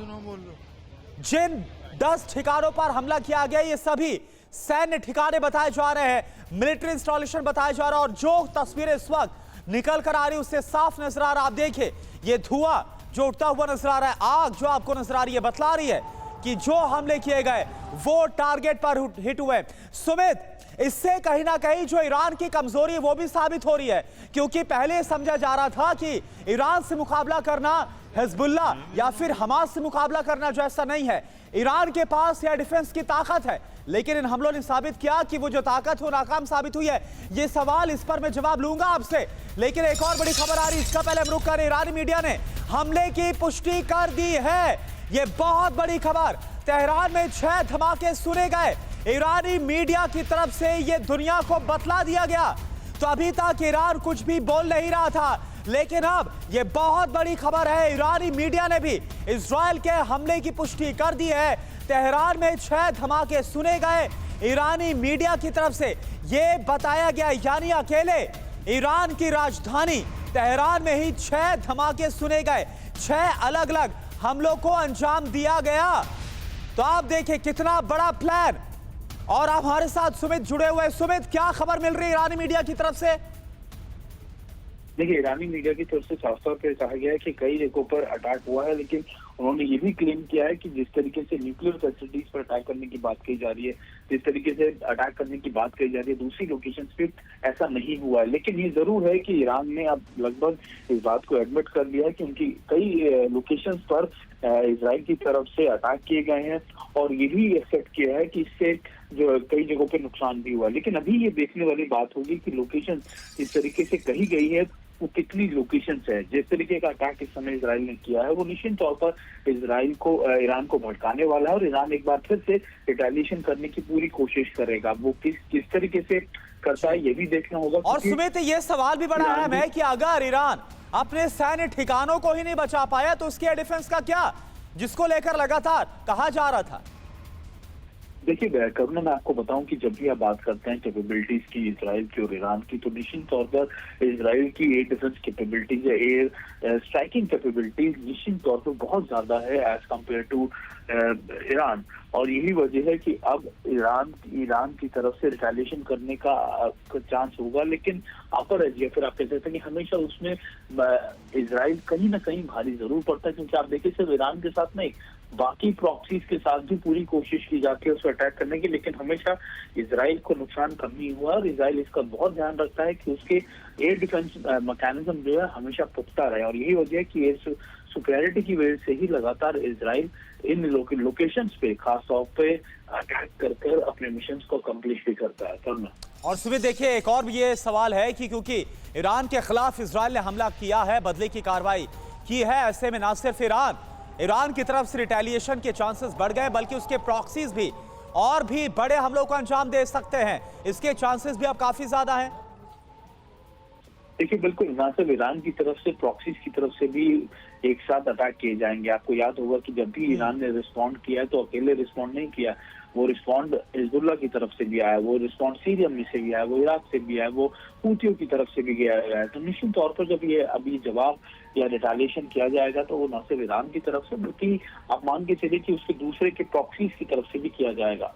Speaker 1: जिन 10 ठिकानों पर हमला किया गया ये सभी सैन्य ठिकाने बताए जा रहे हैं, मिलिट्री इंस्टॉलेशन बताया जा रहा है। और जो तस्वीरें इस वक्त निकल कर आ रही है उससे साफ नजर आ रहा है। आप देखिए ये धुआं जो उठता हुआ नजर आ रहा है, आग जो आपको नजर आ रही है, बतला रही है कि जो हमले किए गए वो टारगेट पर हिट हुए। सुमित, इससे कहीं ना कहीं जो ईरान की कमजोरी है वो भी साबित हो रही है, क्योंकि पहले समझा जा रहा था कि ईरान से मुकाबला करना हिजबुल्लाह या फिर हमास से मुकाबला करना जो ऐसा नहीं है। ईरान के पास एयर डिफेंस की ताकत है, लेकिन इन हमलों ने साबित किया कि वो जो ताकत हो नाकाम साबित हुई है। ये सवाल, इस पर मैं जवाब लूंगा आपसे, लेकिन एक और बड़ी खबर आ रही है। इसका पहले हम रुक कर ईरानी मीडिया ने हमले की पुष्टि कर दी है। ये बहुत बड़ी खबर, तेहरान में 6 धमाके सुने गए। ईरानी मीडिया की तरफ से ये दुनिया को बतला दिया गया। तो अभी तक ईरान कुछ भी बोल नहीं रहा था, लेकिन अब ये बहुत बड़ी खबर है। ईरानी मीडिया ने भी इजराइल के हमले की पुष्टि कर दी है। तेहरान में 6 धमाके सुने गए। ईरानी मीडिया की तरफ से ये बताया गया, यानी अकेले ईरान की राजधानी तेहरान में ही 6 धमाके सुने गए। 6 अलग अलग हमलों को अंजाम दिया गया। तो आप देखिए कितना बड़ा प्लान। और आप हमारे साथ सुमित जुड़े हुए। सुमित, क्या खबर मिल रही है ईरानी मीडिया की तरफ से?
Speaker 2: देखिए, ईरानी मीडिया की तरफ से साफ तौर पर कहा गया है कि कई जगहों पर अटैक हुआ है, लेकिन उन्होंने ये भी क्लेम किया है कि जिस तरीके से न्यूक्लियर फैसिलिटीज पर अटैक करने की बात कही जा रही है, जिस तरीके से अटैक करने की बात कही जा रही है, दूसरी लोकेशंस पे ऐसा नहीं हुआ है। लेकिन ये जरूर है कि ईरान ने अब लगभग इस बात को एडमिट कर लिया है कि उनकी कई लोकेशंस पर इजराइल की तरफ से अटैक किए गए हैं, और ये भी एक्सेप्ट किया है कि इससे जो कई जगहों पे नुकसान भी हुआ। लेकिन अभी ये देखने वाली बात होगी कि लोकेशन इस तरीके से कही गई है वो कितनी लोकेशंस है। जिस तरीके का अटैक इस समय इजराइल ने किया है वो निश्चित तौर पर इजराइल को ईरान को भड़काने वाला है, और ईरान एक बार फिर से रिटेलिएशन करने की पूरी कोशिश करेगा। वो किस तरीके से करता है ये भी देखना होगा।
Speaker 1: और सुमित, ये सवाल भी बड़ा अहम है कि अगर ईरान अपने सैन्य ठिकानों को ही नहीं बचा पाया तो उसके एयर डिफेंस का क्या, जिसको लेकर लगातार कहा जा रहा था।
Speaker 2: देखिए करुणा, मैं आपको बताऊं कि जब भी आप बात करते हैं कैपेबिलिटीज की इजराइल की और ईरान की, तो निश्चित तौर पर इजराइल की air defence capabilities, air striking capabilities निश्चित तौर पर बहुत ज्यादा है एज कम्पेयर टू ईरान। और यही वजह है कि अब ईरान की तरफ से रिटेलिएशन करने का चांस होगा। लेकिन अपर एज, या फिर आप कह सकते हैं कि हमेशा उसमें इजराइल कहीं ना कहीं भारी जरूर पड़ता है, क्योंकि आप देखिए सिर्फ ईरान के साथ नहीं, बाकी प्रॉक्सीज के साथ भी पूरी कोशिश की जाती है उसको अटैक करने की, लेकिन हमेशा इजराइल को नुकसान कम ही हुआ। और इजराइल इसका बहुत ध्यान रखता है कि उसके एयर डिफेंस मैकेनिज्म जो है हमेशा पुख्ता रहे, और यही वजह है कि एयर सुपेरियरिटी की वजह से ही लगातार इजराइल इन लोकेशंस पे खास तौर पे अटैक कर अपने मिशन को कंप्लीट भी करता है। करना।
Speaker 1: और सुमित देखिए, एक और भी ये सवाल है कि क्योंकि ईरान के खिलाफ इजराइल ने हमला किया है, बदले की कार्रवाई की है, ऐसे में ना सिर्फ ईरान की तरफ से रिटेलिएशन के चांसेस बढ़ गए, बल्कि उसके प्रॉक्सीज भी और भी बड़े हमलों को अंजाम दे सकते हैं। इसके चांसेस भी अब काफी ज्यादा हैं।
Speaker 2: देखिए बिल्कुल, ना सिर्फ ईरान की तरफ से, प्रॉक्सीज की तरफ से भी एक साथ अटैक किए जाएंगे। आपको याद होगा कि जब भी ईरान ने रिस्पॉन्ड किया है तो अकेले रिस्पॉन्ड नहीं किया, वो रिस्पॉन्ड हिजबुल्लाह की तरफ से भी आया, वो रिस्पॉन्ड सीरिया में से भी आया, वो इराक से भी आया, वो हूथियों की तरफ से भी गया है। तो निश्चित तौर पर जब ये अभी जवाब या रिटेलिएशन किया जाएगा तो वो न सिर्फ ईरान की तरफ से, बल्कि आप मान के चलिए कि उसके दूसरे के प्रॉक्सीज की तरफ से भी किया जाएगा।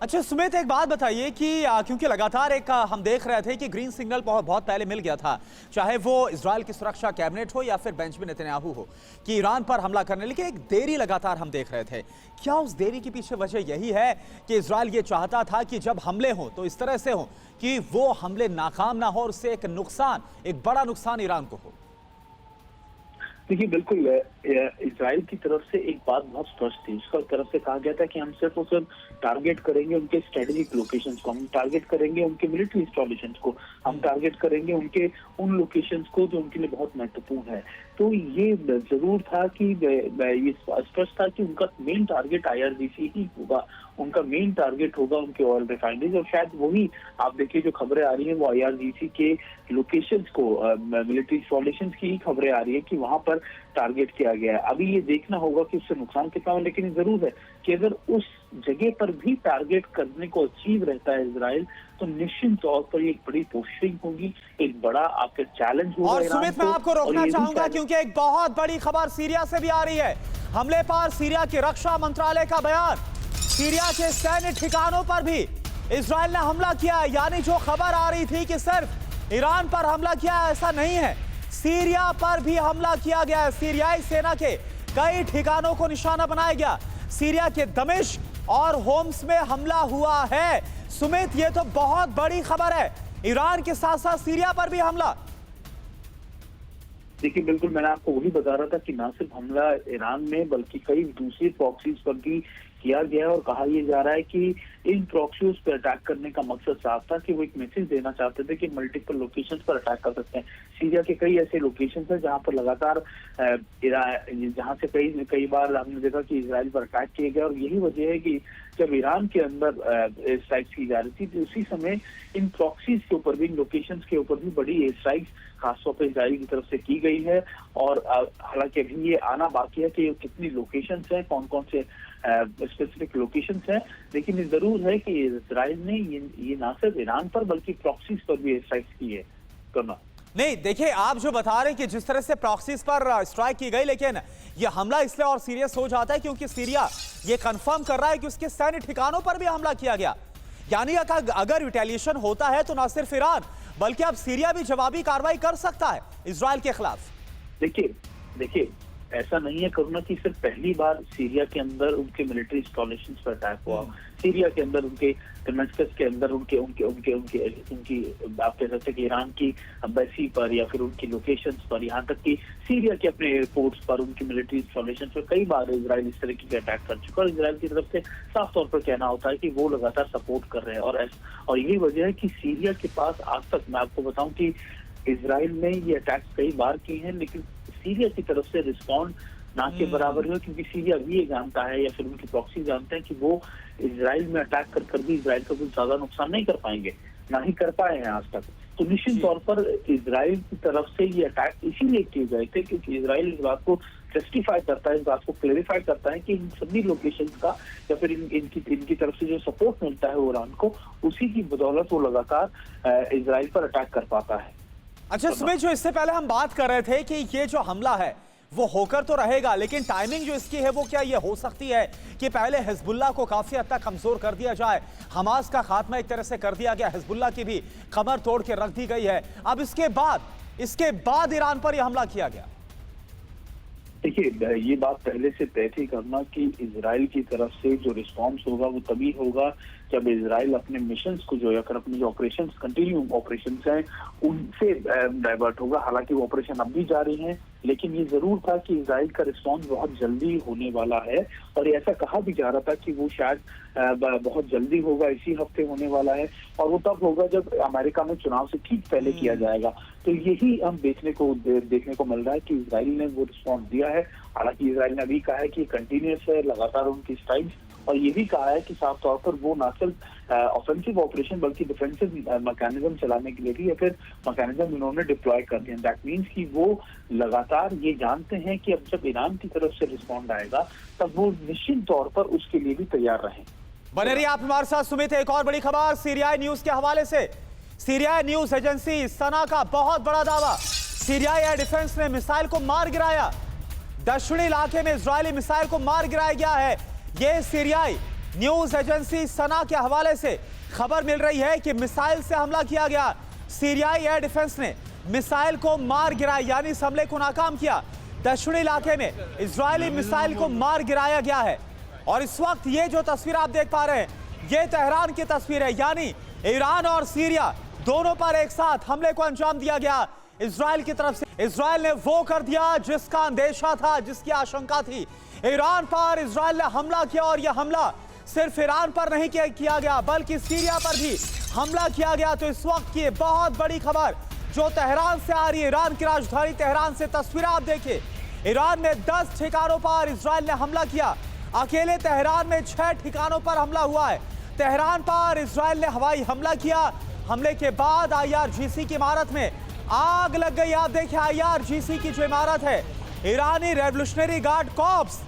Speaker 1: अच्छा सुमित, एक बात बताइए कि क्योंकि लगातार हम देख रहे थे कि ग्रीन सिग्नल बहुत पहले मिल गया था, चाहे वो इजराइल की सुरक्षा कैबिनेट हो या फिर बेंजामिन नेतन्याहू हो, कि ईरान पर हमला करने, लेकिन एक देरी लगातार हम देख रहे थे। क्या उस देरी के पीछे वजह यही है कि इजराइल ये चाहता था कि जब हमले हों तो इस तरह से हो कि वो हमले नाकाम ना हो और उससे एक बड़ा नुकसान ईरान को हो?
Speaker 2: देखिए बिल्कुल, इजराइल की तरफ से एक बात बहुत स्पष्ट थी। उसका तरफ से कहा गया था कि हम सिर्फ और सिर्फ टारगेट करेंगे उनके स्ट्रेटेजिक लोकेशंस को, हम टारगेट करेंगे उनके मिलिट्री इंस्टॉलेशंस को, हम टारगेट करेंगे उनके उन लोकेशंस को जो उनके लिए बहुत महत्वपूर्ण है। तो ये जरूर था कि ये स्पष्ट था कि उनका मेन टारगेट IRGC ही होगा, उनका मेन टारगेट होगा उनके ऑयल रिफाइनरीज। और शायद वही आप देखिए जो खबरें आ रही है वो IRGC के लोकेशंस को, मिलिट्री इंस्टॉलेशंस की ही खबरें आ रही है कि वहां पर टारगेट किया गया है। अभी ये देखना होगा कि उससे नुकसान कितना हो, लेकिन जरूर है कि अगर उस जगह पर भी टारगेट करने को अचीव रहता है इजराइल, तो निश्चित तौर पर एक बड़ी पोस्टिंग होगी, एक बड़ा आपका चैलेंज होगा।
Speaker 1: और सुमित, मैं आपको रोकना चाहूंगा क्योंकि एक बहुत बड़ी खबर सीरिया से भी आ रही है। हमले पर सीरिया के रक्षा मंत्रालय का बयान, सीरिया के सैन्य ठिकानों पर भी इजराइल ने हमला किया है। यानी जो खबर आ रही थी कि सिर्फ ईरान पर हमला किया है, ऐसा नहीं है, सीरिया पर भी हमला किया गया है। सीरियाई सेना के कई ठिकानों को निशाना बनाया गया। सीरिया के दमिश्क और होम्स में हमला हुआ है। सुमित, ये तो बहुत बड़ी खबर है, ईरान के साथ साथ सीरिया पर भी हमला।
Speaker 2: देखिए, बिल्कुल मैंने आपको वही बता रहा था कि ना सिर्फ हमला ईरान में बल्कि कई दूसरी प्रॉक्सीज पर भी किया गया है। और कहा यह जा रहा है कि इन प्रॉक्सीज पर अटैक करने का मकसद साफ था कि वो एक मैसेज देना चाहते थे कि मल्टीपल लोकेशंस पर अटैक कर सकते हैं। सीरिया के कई ऐसे लोकेशंस हैं जहां पर लगातार जहां से कई बार हमने देखा कि इजराइल पर अटैक किए गए। और यही वजह है कि जब ईरान के अंदर स्ट्राइक्स की जा रही थी तो उसी समय इन प्रॉक्सीज के ऊपर भी, इन लोकेशंस के ऊपर भी बड़ी स्ट्राइक्स खासतौर पर इजराइल की तरफ से की गई है। और हालांकि अभी ये आना बाकी है कि कितनी लोकेशंस हैं, कौन कौन से स्पेसिफिक लोकेशंस हैं, लेकिन ये जरूर है कि इजराइल ने ये ना सिर्फ ईरान पर बल्कि प्रॉक्सीज पर भी स्ट्राइक्स की है। करना
Speaker 1: नहीं, देखिए आप जो बता रहे हैं कि जिस तरह से प्रॉक्सीज पर स्ट्राइक की गई, लेकिन ये हमला इसलिए और सीरियस हो जाता है क्योंकि सीरिया ये कंफर्म कर रहा है कि उसके सैन्य ठिकानों पर भी हमला किया गया। यानी अगर रिटेलिएशन होता है तो ना सिर्फ ईरान बल्कि अब सीरिया भी जवाबी कार्रवाई कर सकता है इजराइल के खिलाफ।
Speaker 2: देखिए ऐसा नहीं है करुणा कि सिर्फ पहली बार सीरिया के अंदर उनके मिलिट्री इंस्टॉलेशंस पर अटैक हुआ। सीरिया के अंदर उनके दमिश्क के अंदर उनकी आप कह सकते हैं कि ईरान की एम्बेसी पर या फिर उनकी लोकेशंस पर, यहाँ तक कि सीरिया के अपने एयरपोर्ट्स पर, उनकी मिलिट्री इंस्टॉलेशन पर कई बार इजराइल इस तरह की अटैक कर चुका है। और इजराइल की तरफ से साफ तौर पर कहना होता है कि वो लगातार सपोर्ट कर रहे हैं। और यही वजह है कि सीरिया के पास आज तक, मैं आपको बताऊं कि इजराइल ने ये अटैक कई बार किए हैं, लेकिन सीरिया की तरफ से रिस्पॉन्ड ना के बराबर हुआ, क्योंकि सीरिया भी ये जानता है या फिर उनकी प्रॉक्सी जानते हैं कि वो इजराइल में अटैक कर भी इजराइल का कुछ ज्यादा नुकसान नहीं कर पाएंगे, ना ही कर पाए हैं आज तक। तो निश्चित तौर पर इजराइल की तरफ से ये अटैक इसीलिए किए गए थे क्योंकि इजराइल इस बात को जस्टिफाई करता है, इस बात को क्लेरिफाई करता है कि इन सभी लोकेशन का या फिर इनकी तरफ से जो सपोर्ट मिलता है ईरान को, उसी की बदौलत वो लगातार इजराइल पर अटैक कर पाता है।
Speaker 1: अच्छा सुमित, जो इससे पहले हम बात कर रहे थे कि ये जो हमला है वो होकर तो रहेगा, लेकिन टाइमिंग जो इसकी है वो क्या ये हो सकती है कि पहले हिजबुल्लाह को काफी हद तक कमजोर कर दिया जाए, हमास का खात्मा एक तरह से कर दिया गया, हिजबुल्लाह की भी कमर तोड़ के रख दी गई है, अब इसके बाद ईरान पर यह हमला किया गया?
Speaker 2: देखिए, ये बात पहले से तय थी करना कि इजराइल की तरफ से जो रिस्पॉन्स होगा वो तभी होगा जब इजराइल अपने मिशंस को जो या फिर अपने जो ऑपरेशंस, कंटिन्यू ऑपरेशंस हैं, उनसे डाइवर्ट होगा। हालांकि वो ऑपरेशन अब भी जारी हैं, लेकिन ये जरूर था कि इजराइल का रिस्पॉन्स बहुत जल्दी होने वाला है। और ऐसा कहा भी जा रहा था कि वो शायद बहुत जल्दी होगा, इसी हफ्ते होने वाला है। और वो तब होगा जब अमेरिका में चुनाव से ठीक पहले किया जाएगा। तो यही हम देखने को मिल रहा है कि इजराइल ने वो रिस्पॉन्स दिया है। हालांकि इजराइल ने अभी कहा है कि कंटिन्यूस है, लगातार उनकी स्ट्राइक्स, और ये भी कहा है कि साफ तौर पर वो न सिर्फ ऑफेंसिव ऑपरेशन बल्कि डिफेंसिव मैकेनिज्म चलाने के लिए भी या फिर मैकेनिज्म उन्होंने डिप्लॉय कर दिया। दैट मीन्स कि वो लगातार ये जानते हैं कि अब जब ईरान की तरफ से रिस्पॉन्ड आएगा तब वो निश्चित तौर पर उसके लिए भी तैयार रहें।
Speaker 1: बने रहिए आप हमारे साथ सुमित। एक और बड़ी खबर सीरियाई न्यूज के हवाले से, सीरियाई न्यूज एजेंसी सना का बहुत बड़ा दावा, सीरियाई एयर डिफेंस ने मिसाइल को मार गिराया, दक्षिणी इलाके में इजरायली मिसाइल को मार गिराया गया है। ये सीरियाई न्यूज एजेंसी सना के हवाले से खबर मिल रही है कि मिसाइल से हमला किया गया, सीरियाई एयर डिफेंस ने मिसाइल को मार गिराया, यानी इस हमले को नाकाम किया। दक्षिणी इलाके में इजरायली मिसाइल को मार गिराया गया है। और इस वक्त ये जो तस्वीर आप देख पा रहे हैं, ये तेहरान की तस्वीर है, यानी ईरान और सीरिया दोनों पर एक साथ हमले को अंजाम दिया गया। इजराइल की तरफ से। इजराइल ने वो कर दिया जिसका अंदेशा था, जिसकी आशंका थी। ईरान पर इजराइल ने हमला किया और यह हमला सिर्फ ईरान पर नहीं किया गया बल्कि सीरिया पर भी हमला किया गया। तो इस वक्त की बहुत बड़ी खबर जो तेहरान से आ रही है, ईरान की राजधानी तेहरान से तस्वीरें आप देखिए। ईरान में 10 ठिकानों पर इजराइल ने हमला किया। अकेले तेहरान में 6 ठिकानों पर हमला हुआ है। तेहरान पर इजराइल ने हवाई हमला किया। हमले के बाद IRGC की इमारत में आग लग गई। आप देखिए IRGC की जो इमारत है, ईरानी रेवोल्यूशनरी गार्ड कॉर्प्स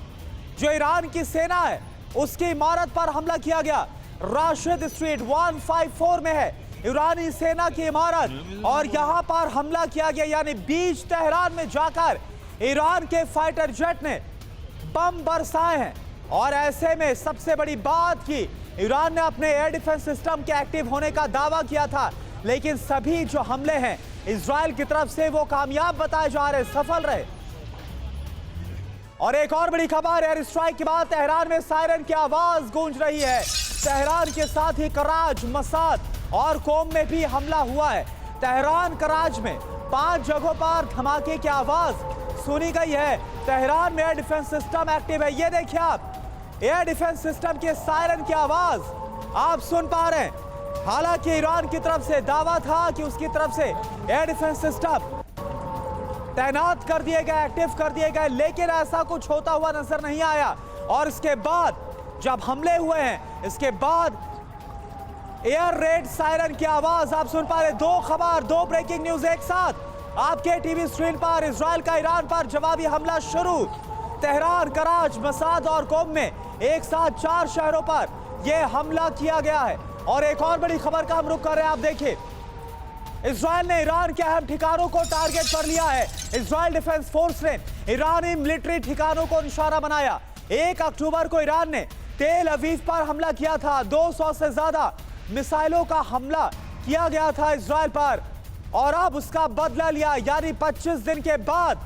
Speaker 1: जो ईरान की सेना है उसकी इमारत पर हमला किया गया। राशिद स्ट्रीट 154 में है ईरानी सेना की इमारत और यहां पर हमला किया गया। यानी बीच तेहरान में जाकर ईरान के फाइटर जेट ने बम बरसाए हैं। और ऐसे में सबसे बड़ी बात की ईरान ने अपने एयर डिफेंस सिस्टम के एक्टिव होने का दावा किया था, लेकिन सभी जो हमले हैं इजराइल की तरफ से वो कामयाब बताए जा रहे, सफल रहे। और एक और बड़ी खबर, एयर स्ट्राइक के बाद तेहरान में सायरन की आवाज गूंज रही है। तेहरान के साथ ही कराज, मसाद और कोम में भी हमला हुआ है। तेहरान, कराज में 5 जगहों पर धमाके की आवाज सुनी गई है। तेहरान में एयर डिफेंस सिस्टम एक्टिव है। ये देखिए आप, एयर डिफेंस सिस्टम के सायरन की आवाज आप सुन पा रहे हैं। हालांकि ईरान की तरफ से दावा था कि उसकी तरफ से एयर डिफेंस सिस्टम तैनात कर दिए गए, एक्टिव कर दिए गए, लेकिन ऐसा कुछ होता हुआ नजर नहीं आया। और इसके बाद जब हमले हुए हैं, इसके बाद एयर रेड सायरन की आवाज आप सुन पा रहे। 2 खबर, 2 ब्रेकिंग न्यूज एक साथ आपके टीवी स्क्रीन पर। इजराइल का ईरान पर जवाबी हमला शुरू। तेहरान, कराच, मसाद और कोम में एक साथ 4 शहरों पर यह हमला किया गया है। और एक और बड़ी खबर का हम रुख कर रहे हैं। आप देखिए, इजराइल ने ईरान के अहम ठिकानों को टारगेट कर लिया है। इजराइल डिफेंस फोर्स ने ईरानी मिलिट्री ठिकानों को निशाना बनाया। 1 अक्टूबर को ईरान ने तेल अवीव पर हमला किया था। 200 से ज्यादा मिसाइलों का हमला किया गया था इजराइल पर और अब उसका बदला लिया। यानी 25 दिन के बाद,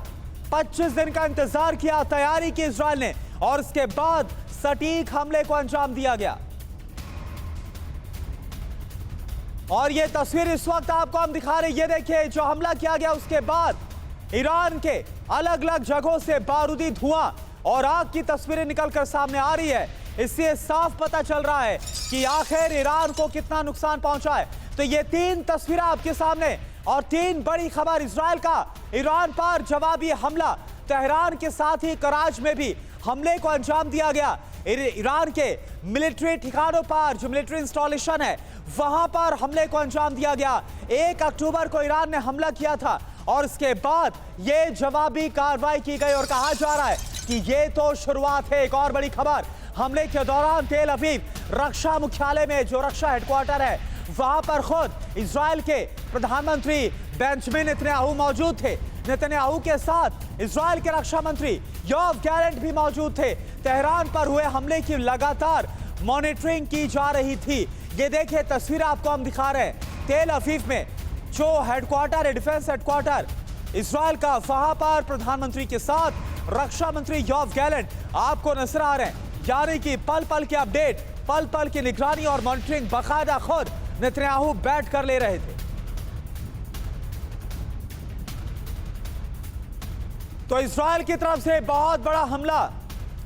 Speaker 1: 25 दिन का इंतजार किया, तैयारी की इजराइल ने और उसके बाद सटीक हमले को अंजाम दिया गया। और ये तस्वीर इस वक्त आपको हम दिखा रहे हैं। ये देखिए, जो हमला किया गया उसके बाद ईरान के अलग अलग जगहों से बारूदी धुआं और आग की तस्वीरें निकलकर सामने आ रही है। इससे साफ पता चल रहा है कि आखिर ईरान को कितना नुकसान पहुंचा है। तो ये 3 तस्वीरें आपके सामने और 3 बड़ी खबर। इजराइल का ईरान पर जवाबी हमला, तेहरान के साथ ही कराच में भी हमले को अंजाम दिया गया। ईरान के मिलिट्री ठिकानों पर, जो मिलिट्री इंस्टॉलेशन है, वहां पर हमले को अंजाम दिया गया। 1 अक्टूबर को ईरान ने हमला किया था और इसके बाद ये जवाबी कार्रवाई की गई और कहा जा रहा है कि ये तो शुरुआत है। एक और बड़ी खबर, हमले के दौरान तेल अवीव रक्षा मुख्यालय में, जो रक्षा हेडक्वार्टर है, वहां पर खुद इजराइल के प्रधानमंत्री बेंजामिन नेतन्याहू मौजूद थे। नेतन्याहू के साथ इजराइल के रक्षा मंत्री योव गैलेंट भी मौजूद थे। तेहरान पर हुए हमले की लगातार मॉनिटरिंग की जा रही थी। ये देखिए तस्वीर आपको हम दिखा रहे हैं। तेल अवीव में जो हेडक्वार्टर है, डिफेंस हेडक्वार्टर इजराइल का, वहां पर प्रधानमंत्री के साथ रक्षा मंत्री योव गैलेंट आपको नजर आ रहे हैं। यानी कि पल पल की अपडेट, पल पल की निगरानी और मॉनिटरिंग बाकायदा खुद नेतन्याहू बैठ कर ले रहे थे। तो इजराइल की तरफ से बहुत बड़ा हमला,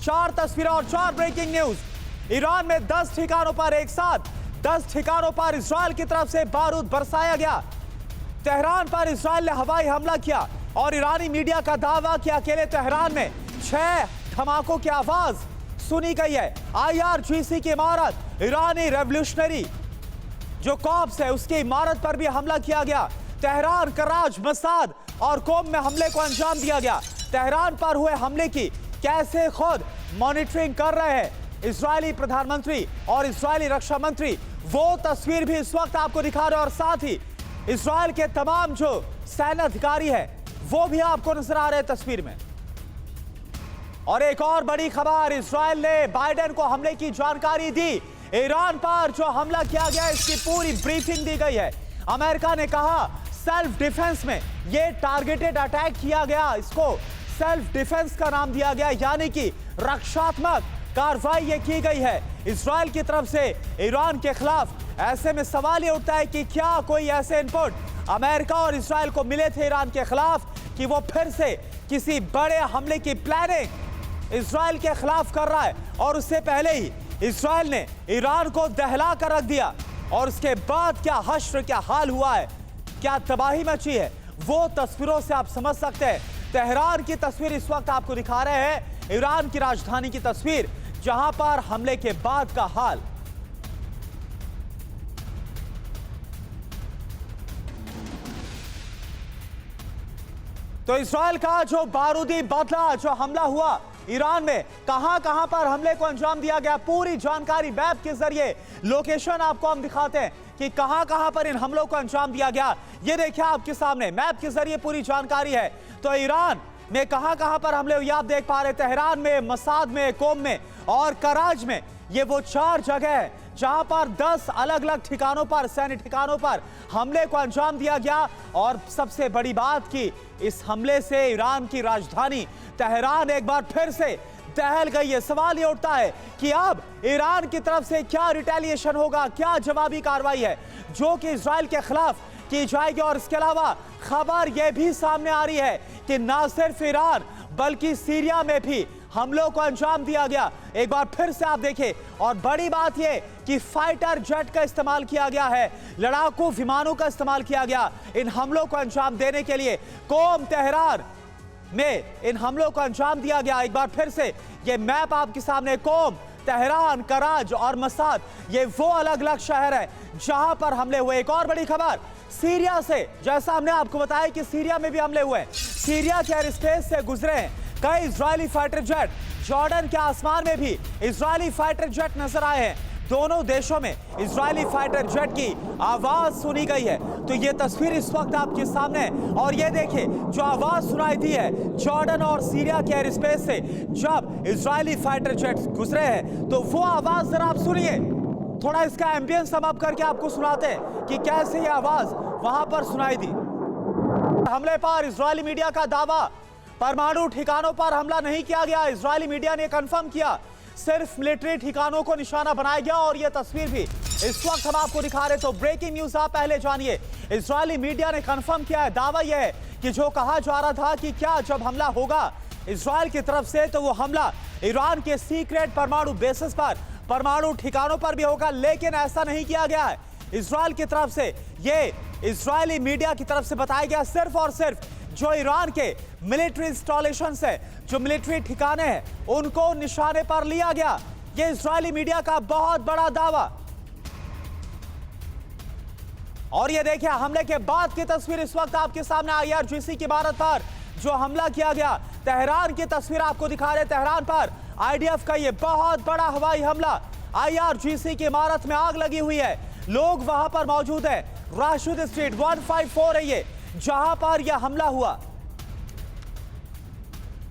Speaker 1: 4 तस्वीरें और 4 ब्रेकिंग न्यूज। ईरान में 10 ठिकानों पर एक साथ 10 ठिकानों पर इजराइल की तरफ से बारूद बरसाया गया। तेहरान पर इजराइल ने हवाई हमला किया और ईरानी मीडिया का दावा कि अकेले तेहरान में 6 धमाकों की आवाज सुनी गई है। IRGC की इमारत, ईरानी रेवोल्यूशनरी जो कॉर्प्स है, उसकी इमारत पर भी हमला किया गया। तेहरान, कराच, मसाद और कोम में हमले को अंजाम दिया गया। तेहरान पर हुए हमले की कैसे खुद मॉनिटरिंग कर रहे हैं इजरायली प्रधानमंत्री और इजरायली रक्षा मंत्री, वो तस्वीर भी इस वक्त आपको दिखा रहे हैं। और साथ ही इजराइल के तमाम जो सैन्य अधिकारी हैं वो भी आपको नजर आ रहे हैं तस्वीर में। और एक और बड़ी खबर, इजराइल ने बाइडेन को हमले की जानकारी दी। ईरान पर जो हमला किया गया इसकी पूरी ब्रीफिंग दी गई है। अमेरिका ने कहा सेल्फ डिफेंस में ये टारगेटेड अटैक किया गया, इसको सेल्फ डिफेंस का नाम दिया गया, यानी कि रक्षात्मक कार्रवाई ये की गई है इजराइल की तरफ से ईरान के खिलाफ। ऐसे में सवाल ये उठता है कि क्या कोई ऐसे इनपुट अमेरिका और इजराइल को मिले थे ईरान के खिलाफ कि वो फिर से किसी बड़े हमले की प्लानिंग इजराइल के खिलाफ कर रहा है। और उससे पहले ही इजराइल ने ईरान को दहला कर रख दिया और उसके बाद क्या हश्र, क्या हाल हुआ है, क्या तबाही मची है, वो तस्वीरों से आप समझ सकते हैं। तेहरान की तस्वीर इस वक्त आपको दिखा रहे हैं, ईरान की राजधानी की तस्वीर, जहां पर हमले के बाद का हाल। तो इजराइल का जो बारूदी बदला, जो हमला हुआ ईरान में, कहां पर हमले को अंजाम दिया गया, पूरी जानकारी मैप के जरिए, लोकेशन आपको हम दिखाते हैं कि कहां पर इन हमलों को अंजाम दिया गया। ये देखिए आपके सामने मैप के जरिए पूरी जानकारी है। तो ईरान में कहां पर हमले हुए आप देख पा रहे हैं। तेहरान में, मसाद में, कोम में और कराज में। ये वो 4 जगह है जहां पर 10 अलग अलग ठिकानों पर, सैन्य ठिकानों पर हमले को अंजाम दिया गया। और सबसे बड़ी बात कि इस हमले से ईरान की राजधानी तेहरान एक बार फिर से दहल गई है। सवाल ये उठता है कि अब ईरान की तरफ से क्या रिटेलिएशन होगा, क्या जवाबी कार्रवाई है जो कि इजराइल के खिलाफ की जाएगी। और इसके अलावा खबर यह भी सामने आ रही है कि ना सिर्फ ईरान बल्कि सीरिया में भी हमलों को अंजाम दिया गया। एक बार फिर से आप देखें, और बड़ी बात यह कि फाइटर जेट का इस्तेमाल किया गया है, लड़ाकू विमानों का इस्तेमाल किया गया इन हमलों को अंजाम देने के लिए। कोम, तेहरान में इन हमलों को अंजाम दिया गया। एक बार फिर से ये मैप आपके सामने, कोम, तेहरान, कराज और मसाद, ये वो अलग अलग शहर है जहां पर हमले हुए। एक और बड़ी खबर सीरिया से, जैसा हमने आपको बताया कि सीरिया में भी हमले हुए। सीरिया के एयर स्पेस से गुजरे हैं कई इजरायली फाइटर जेट। जॉर्डन के आसमान में भी इजरायली फाइटर जेट नजर आए हैं। दोनों देशों में इजरायली फाइटर जेट की आवाज सुनी गई है। तो ये तस्वीर इस वक्त आपके सामने है और ये देखिए जो आवाज सुनाई दी है जॉर्डन और सीरिया के एयर स्पेस से जब इजरायली फाइटर जेट गुजरे हैं, तो वो आवाज जरा आप सुनिए। थोड़ा इसका एम्बियंस हम अप करके आपको सुनाते हैं कि कैसे ये आवाज वहां पर सुनाई दी। हमले पर इजरायली मीडिया का दावा, परमाणु ठिकानों पर हमला नहीं किया गया। इजरायली मीडिया ने कंफर्म किया, सिर्फ मिलिट्री ठिकानों को निशाना बनाया गया। और यह तस्वीर भी इस वक्त हम आपको दिखा रहे। तो ब्रेकिंग न्यूज आप पहले जानिए, इजरायली मीडिया ने कंफर्म किया है। दावा यह है कि जो कहा जा रहा था कि क्या जब हमला होगा इजराइल की तरफ से तो वो हमला ईरान के सीक्रेट परमाणु बेसिस पर, परमाणु ठिकानों पर भी होगा, लेकिन ऐसा नहीं किया गया है इजराइल की तरफ से। ये इजरायली मीडिया की तरफ से बताया गया सिर्फ और सिर्फ जो ईरान के मिलिट्री इंस्टॉलेशन है, जो मिलिट्री ठिकाने हैं, उनको निशाने पर लिया गया। यह इजरायली मीडिया का बहुत बड़ा दावा। और ये देखिए हमले के बाद की तस्वीर इस वक्त आपके सामने, IRGC की इमारत पर जो हमला किया गया। तेहरान की तस्वीर आपको दिखा रहे। तेहरान पर IDF का ये बहुत बड़ा हवाई हमला। IRGC की इमारत में आग लगी हुई है, लोग वहां पर मौजूद है। राशिद स्ट्रीट 154 है ये जहां पर यह हमला हुआ।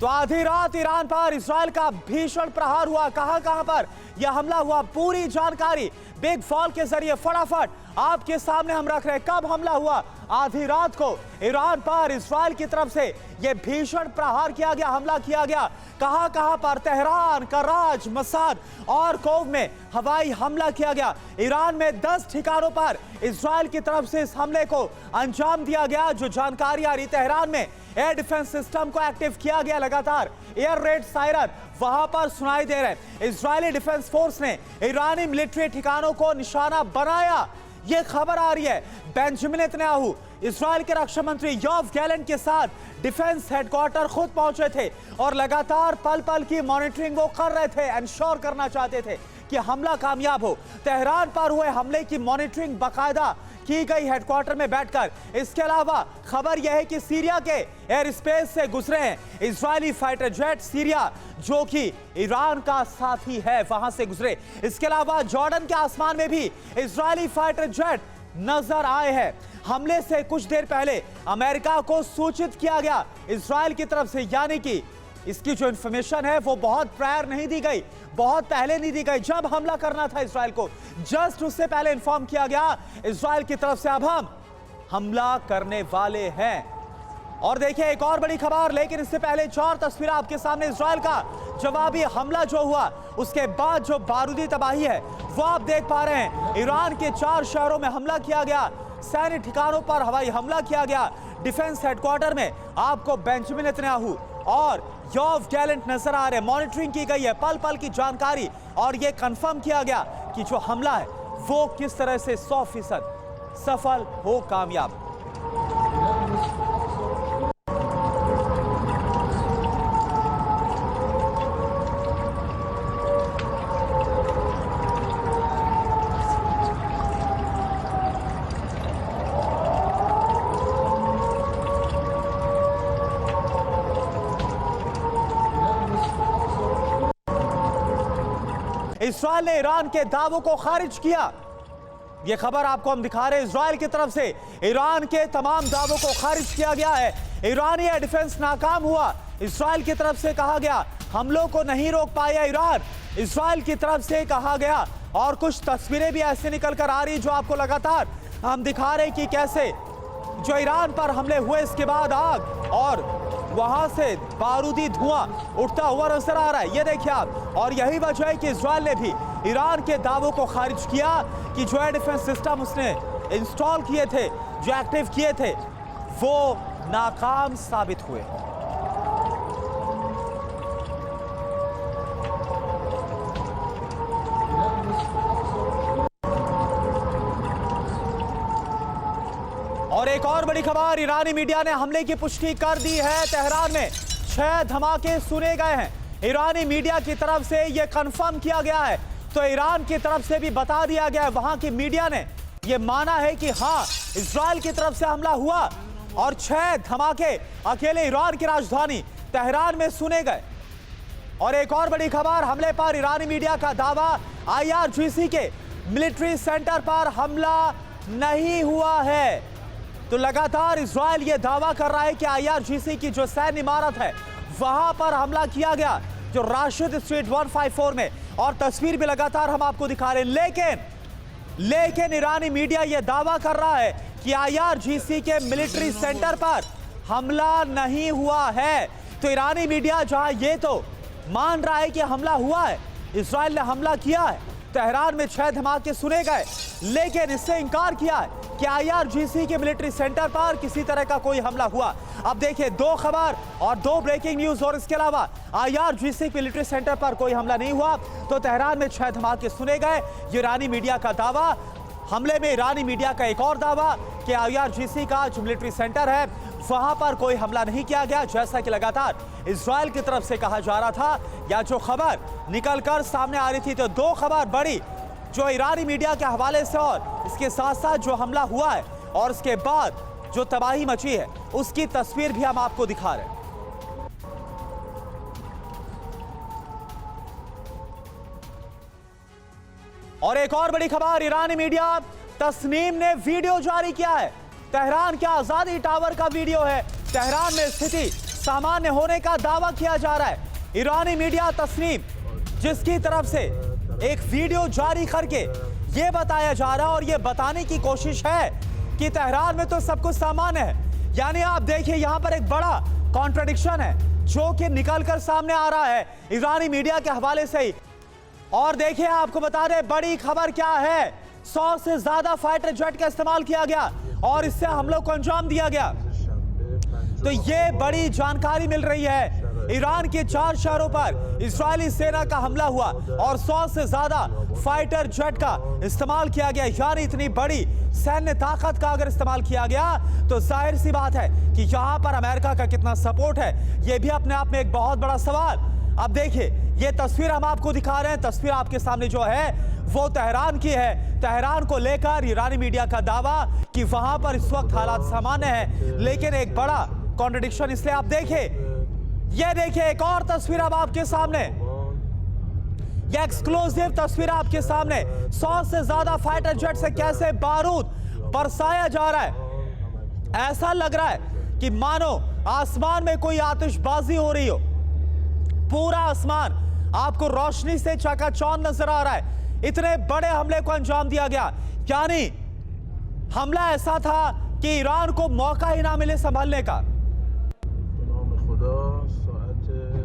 Speaker 1: तो आधी रात ईरान पर इजराइल का भीषण प्रहार हुआ। कहां पर यह हमला हुआ, पूरी जानकारी बिग फॉल के जरिए फटाफट आपके सामने हम रख रहे हैं। कब हमला हुआ? आधी रात को ईरान पर इजराइल की तरफ से यह भीषण प्रहार किया गया, हमला किया गया। कहां पर? तेहरान, कराज, मसाद और कोव में हवाई हमला किया गया। ईरान में 10 ठिकानों पर इजराइल की तरफ से इस हमले को अंजाम दिया गया। जो जानकारी आ रही, तेहरान में एयर डिफेंस सिस्टम को एक्टिव किया गया, लगातार एयर रेड सायरन वहां पर सुनाई दे रहे। इजरायली डिफेंस फोर्स ने ईरानी मिलिट्री ठिकानों को निशाना बनाया, यह खबर आ रही है। बेंजामिन नेतन्याहू इजराइल के रक्षा मंत्री योव गैलेंट के साथ डिफेंस हेडक्वार्टर खुद पहुंचे थे और लगातार पल पल की मॉनिटरिंग वो कर रहे थे, एंश्योर करना चाहते थे कि हमला कामयाब हो। तेहरान पर हुए हमले की मॉनिटरिंग बाकायदा की गई हेडक्वार्टर में बैठकर। इसके अलावा खबर यह है कि सीरिया के एयर स्पेस से गुजरे हैं इजरायली फाइटर जेट, सीरिया जो कि ईरान का साथी है, वहां से गुजरे। इसके अलावा जॉर्डन के आसमान में भी इजरायली फाइटर जेट नजर आए हैं। हमले से कुछ देर पहले अमेरिका को सूचित किया गया इजराइल की तरफ से, यानी कि इसकी जो इंफॉर्मेशन है वो बहुत प्रायर नहीं दी गई, बहुत पहले नहीं दी गई। जब हमला करना था इजराइल को, जस्ट उससे पहले इंफॉर्म किया गया इजराइल की तरफ से अब हम हमला करने वाले हैं। और देखिए एक और बड़ी खबर, लेकिन इससे पहले 4 तस्वीरें आपके सामने। इजराइल का जवाबी हमला जो हुआ उसके बाद जो बारूदी तबाही है वो आप देख पा रहे हैं। ईरान के 4 शहरों में हमला किया गया, सैन्य ठिकानों पर हवाई हमला किया गया। डिफेंस हेडक्वार्टर में आपको बेंजामिन नेतन्याहू और योव गैलेंट नजर आ रहे। मॉनिटरिंग की गई है पल पल की जानकारी और यह कंफर्म किया गया कि जो हमला है वो किस तरह से 100% सफल हो, कामयाब। इस्राइल ने ईरान के दावों को खारिज किया। यह खबर आपको हम दिखा रहे हैं। इस्राइल की तरफ से ईरान के तमाम दावों को खारिज किया गया है। ईरानी एयर डिफेंस नाकाम हुआ। इस्राइल की तरफ से कहा गया हमलों को नहीं रोक पाया ईरान। इस्राइल की तरफ से कहा गया और कुछ तस्वीरें भी ऐसे निकल कर आ रही जो आपको लगातार हम दिखा रहे कि कैसे जो ईरान पर हमले हुए इसके बाद आग और वहां से बारूदी धुआं उठता हुआ नजर आ रहा है। ये देखिए आप, और यही वजह है कि इस्राइल ने भी ईरान के दावों को खारिज किया कि जो एयर डिफेंस सिस्टम उसने इंस्टॉल किए थे, जो एक्टिव किए थे, वो नाकाम साबित हुए। और एक और बड़ी खबर, ईरानी मीडिया ने हमले की पुष्टि कर दी है। तेहरान में 6 धमाके सुने गए हैं। ईरानी मीडिया की तरफ से यह कंफर्म किया गया है, तो ईरान की तरफ से भी बता दिया गया है। वहां की मीडिया ने यह माना है कि हां, इस्राइल की तरफ से हमला हुआ और 6 धमाके अकेले ईरान की राजधानी तेहरान में सुने गए। और एक और बड़ी खबर, हमले पर ईरानी मीडिया का दावा, IRGC के मिलिट्री सेंटर पर हमला नहीं हुआ है। तो लगातार इस्राइल ये दावा कर रहा है कि IRGC की जो सैन्य इमारत है वहां पर हमला किया गया, जो राशिद स्ट्रीट 154 में, और तस्वीर भी लगातार हम आपको दिखा रहे हैं। लेकिन ईरानी मीडिया ये दावा कर रहा है कि IRGC के मिलिट्री सेंटर पर हमला नहीं हुआ है। तो ईरानी मीडिया जहां ये तो मान रहा है कि हमला हुआ है, इस्राइल ने हमला किया है, तेहरान में 6 धमाके सुने गए, लेकिन इससे इंकार किया है कि IRGC के मिलिट्री सेंटर पर किसी तरह का कोई हमला हुआ। अब देखिए, 2 खबर और 2 ब्रेकिंग न्यूज, और इसके अलावा IRGC के मिलिट्री सेंटर पर कोई हमला नहीं हुआ, तो तेहरान में 6 धमाके सुने गए। ये ईरानी मीडिया का दावा। हमले में ईरानी मीडिया का एक और दावा कि IRGC का जो मिलिट्री सेंटर है वहां पर कोई हमला नहीं किया गया, जैसा कि लगातार इस्राइल की तरफ से कहा जा रहा था, या जो खबर निकलकर सामने आ रही थी। तो 2 खबर बड़ी जो ईरानी मीडिया के हवाले से, और इसके साथ साथ जो हमला हुआ है और इसके बाद जो तबाही मची है उसकी तस्वीर भी हम आपको दिखा रहे हैं। और एक और बड़ी खबर, ईरानी मीडिया तस्नीम ने वीडियो जारी किया है। तेहरान के आजादी टावर का वीडियो है। तेहरान में स्थिति सामान्य होने का दावा किया जा रहा है। ईरानी मीडिया तस्नीम, जिसकी तरफ से एक वीडियो जारी करके यह बताया जा रहा है और यह बताने की कोशिश है कि तेहरान में तो सब कुछ सामान्य है। यानी आप देखिए, यहां पर एक बड़ा कॉन्ट्रडिक्शन है जो कि निकलकर सामने आ रहा है ईरानी मीडिया के हवाले से ही। और देखिए, आपको बता दें बड़ी खबर क्या है, 100 से ज्यादा फाइटर जेट का इस्तेमाल किया गया और इससे हमलों को अंजाम दिया गया। तो ये बड़ी जानकारी मिल रही है। ईरान के 4 शहरों पर इस्राएली सेना का हमला हुआ और 100 से ज्यादा फाइटर जेट का इस्तेमाल किया गया। यानी इतनी बड़ी सैन्य ताकत का अगर इस्तेमाल किया गया तो जाहिर सी बात है कि यहां पर अमेरिका का कितना सपोर्ट है, यह भी अपने आप में एक बहुत बड़ा सवाल। अब देखिए, ये तस्वीर हम आपको दिखा रहे हैं। तस्वीर आपके सामने जो है वो तेहरान की है। तेहरान को लेकर ईरानी मीडिया का दावा कि वहां पर इस वक्त हालात सामान्य हैं, लेकिन एक बड़ा कॉन्ट्रडिक्शन। इसलिए आप देखिए, ये देखिए एक और तस्वीर अब आपके सामने, ये एक्सक्लूसिव तस्वीर आपके सामने। 100 से ज्यादा फाइटर जेट से कैसे बारूद बरसाया जा रहा है। ऐसा लग रहा है कि मानो आसमान में कोई आतिशबाजी हो रही हो। पूरा आसमान आपको रोशनी से चकाचौंध नजर आ रहा है। इतने बड़े हमले को अंजाम दिया गया, यानी हमला ऐसा था कि ईरान को मौका ही ना मिले संभलने का।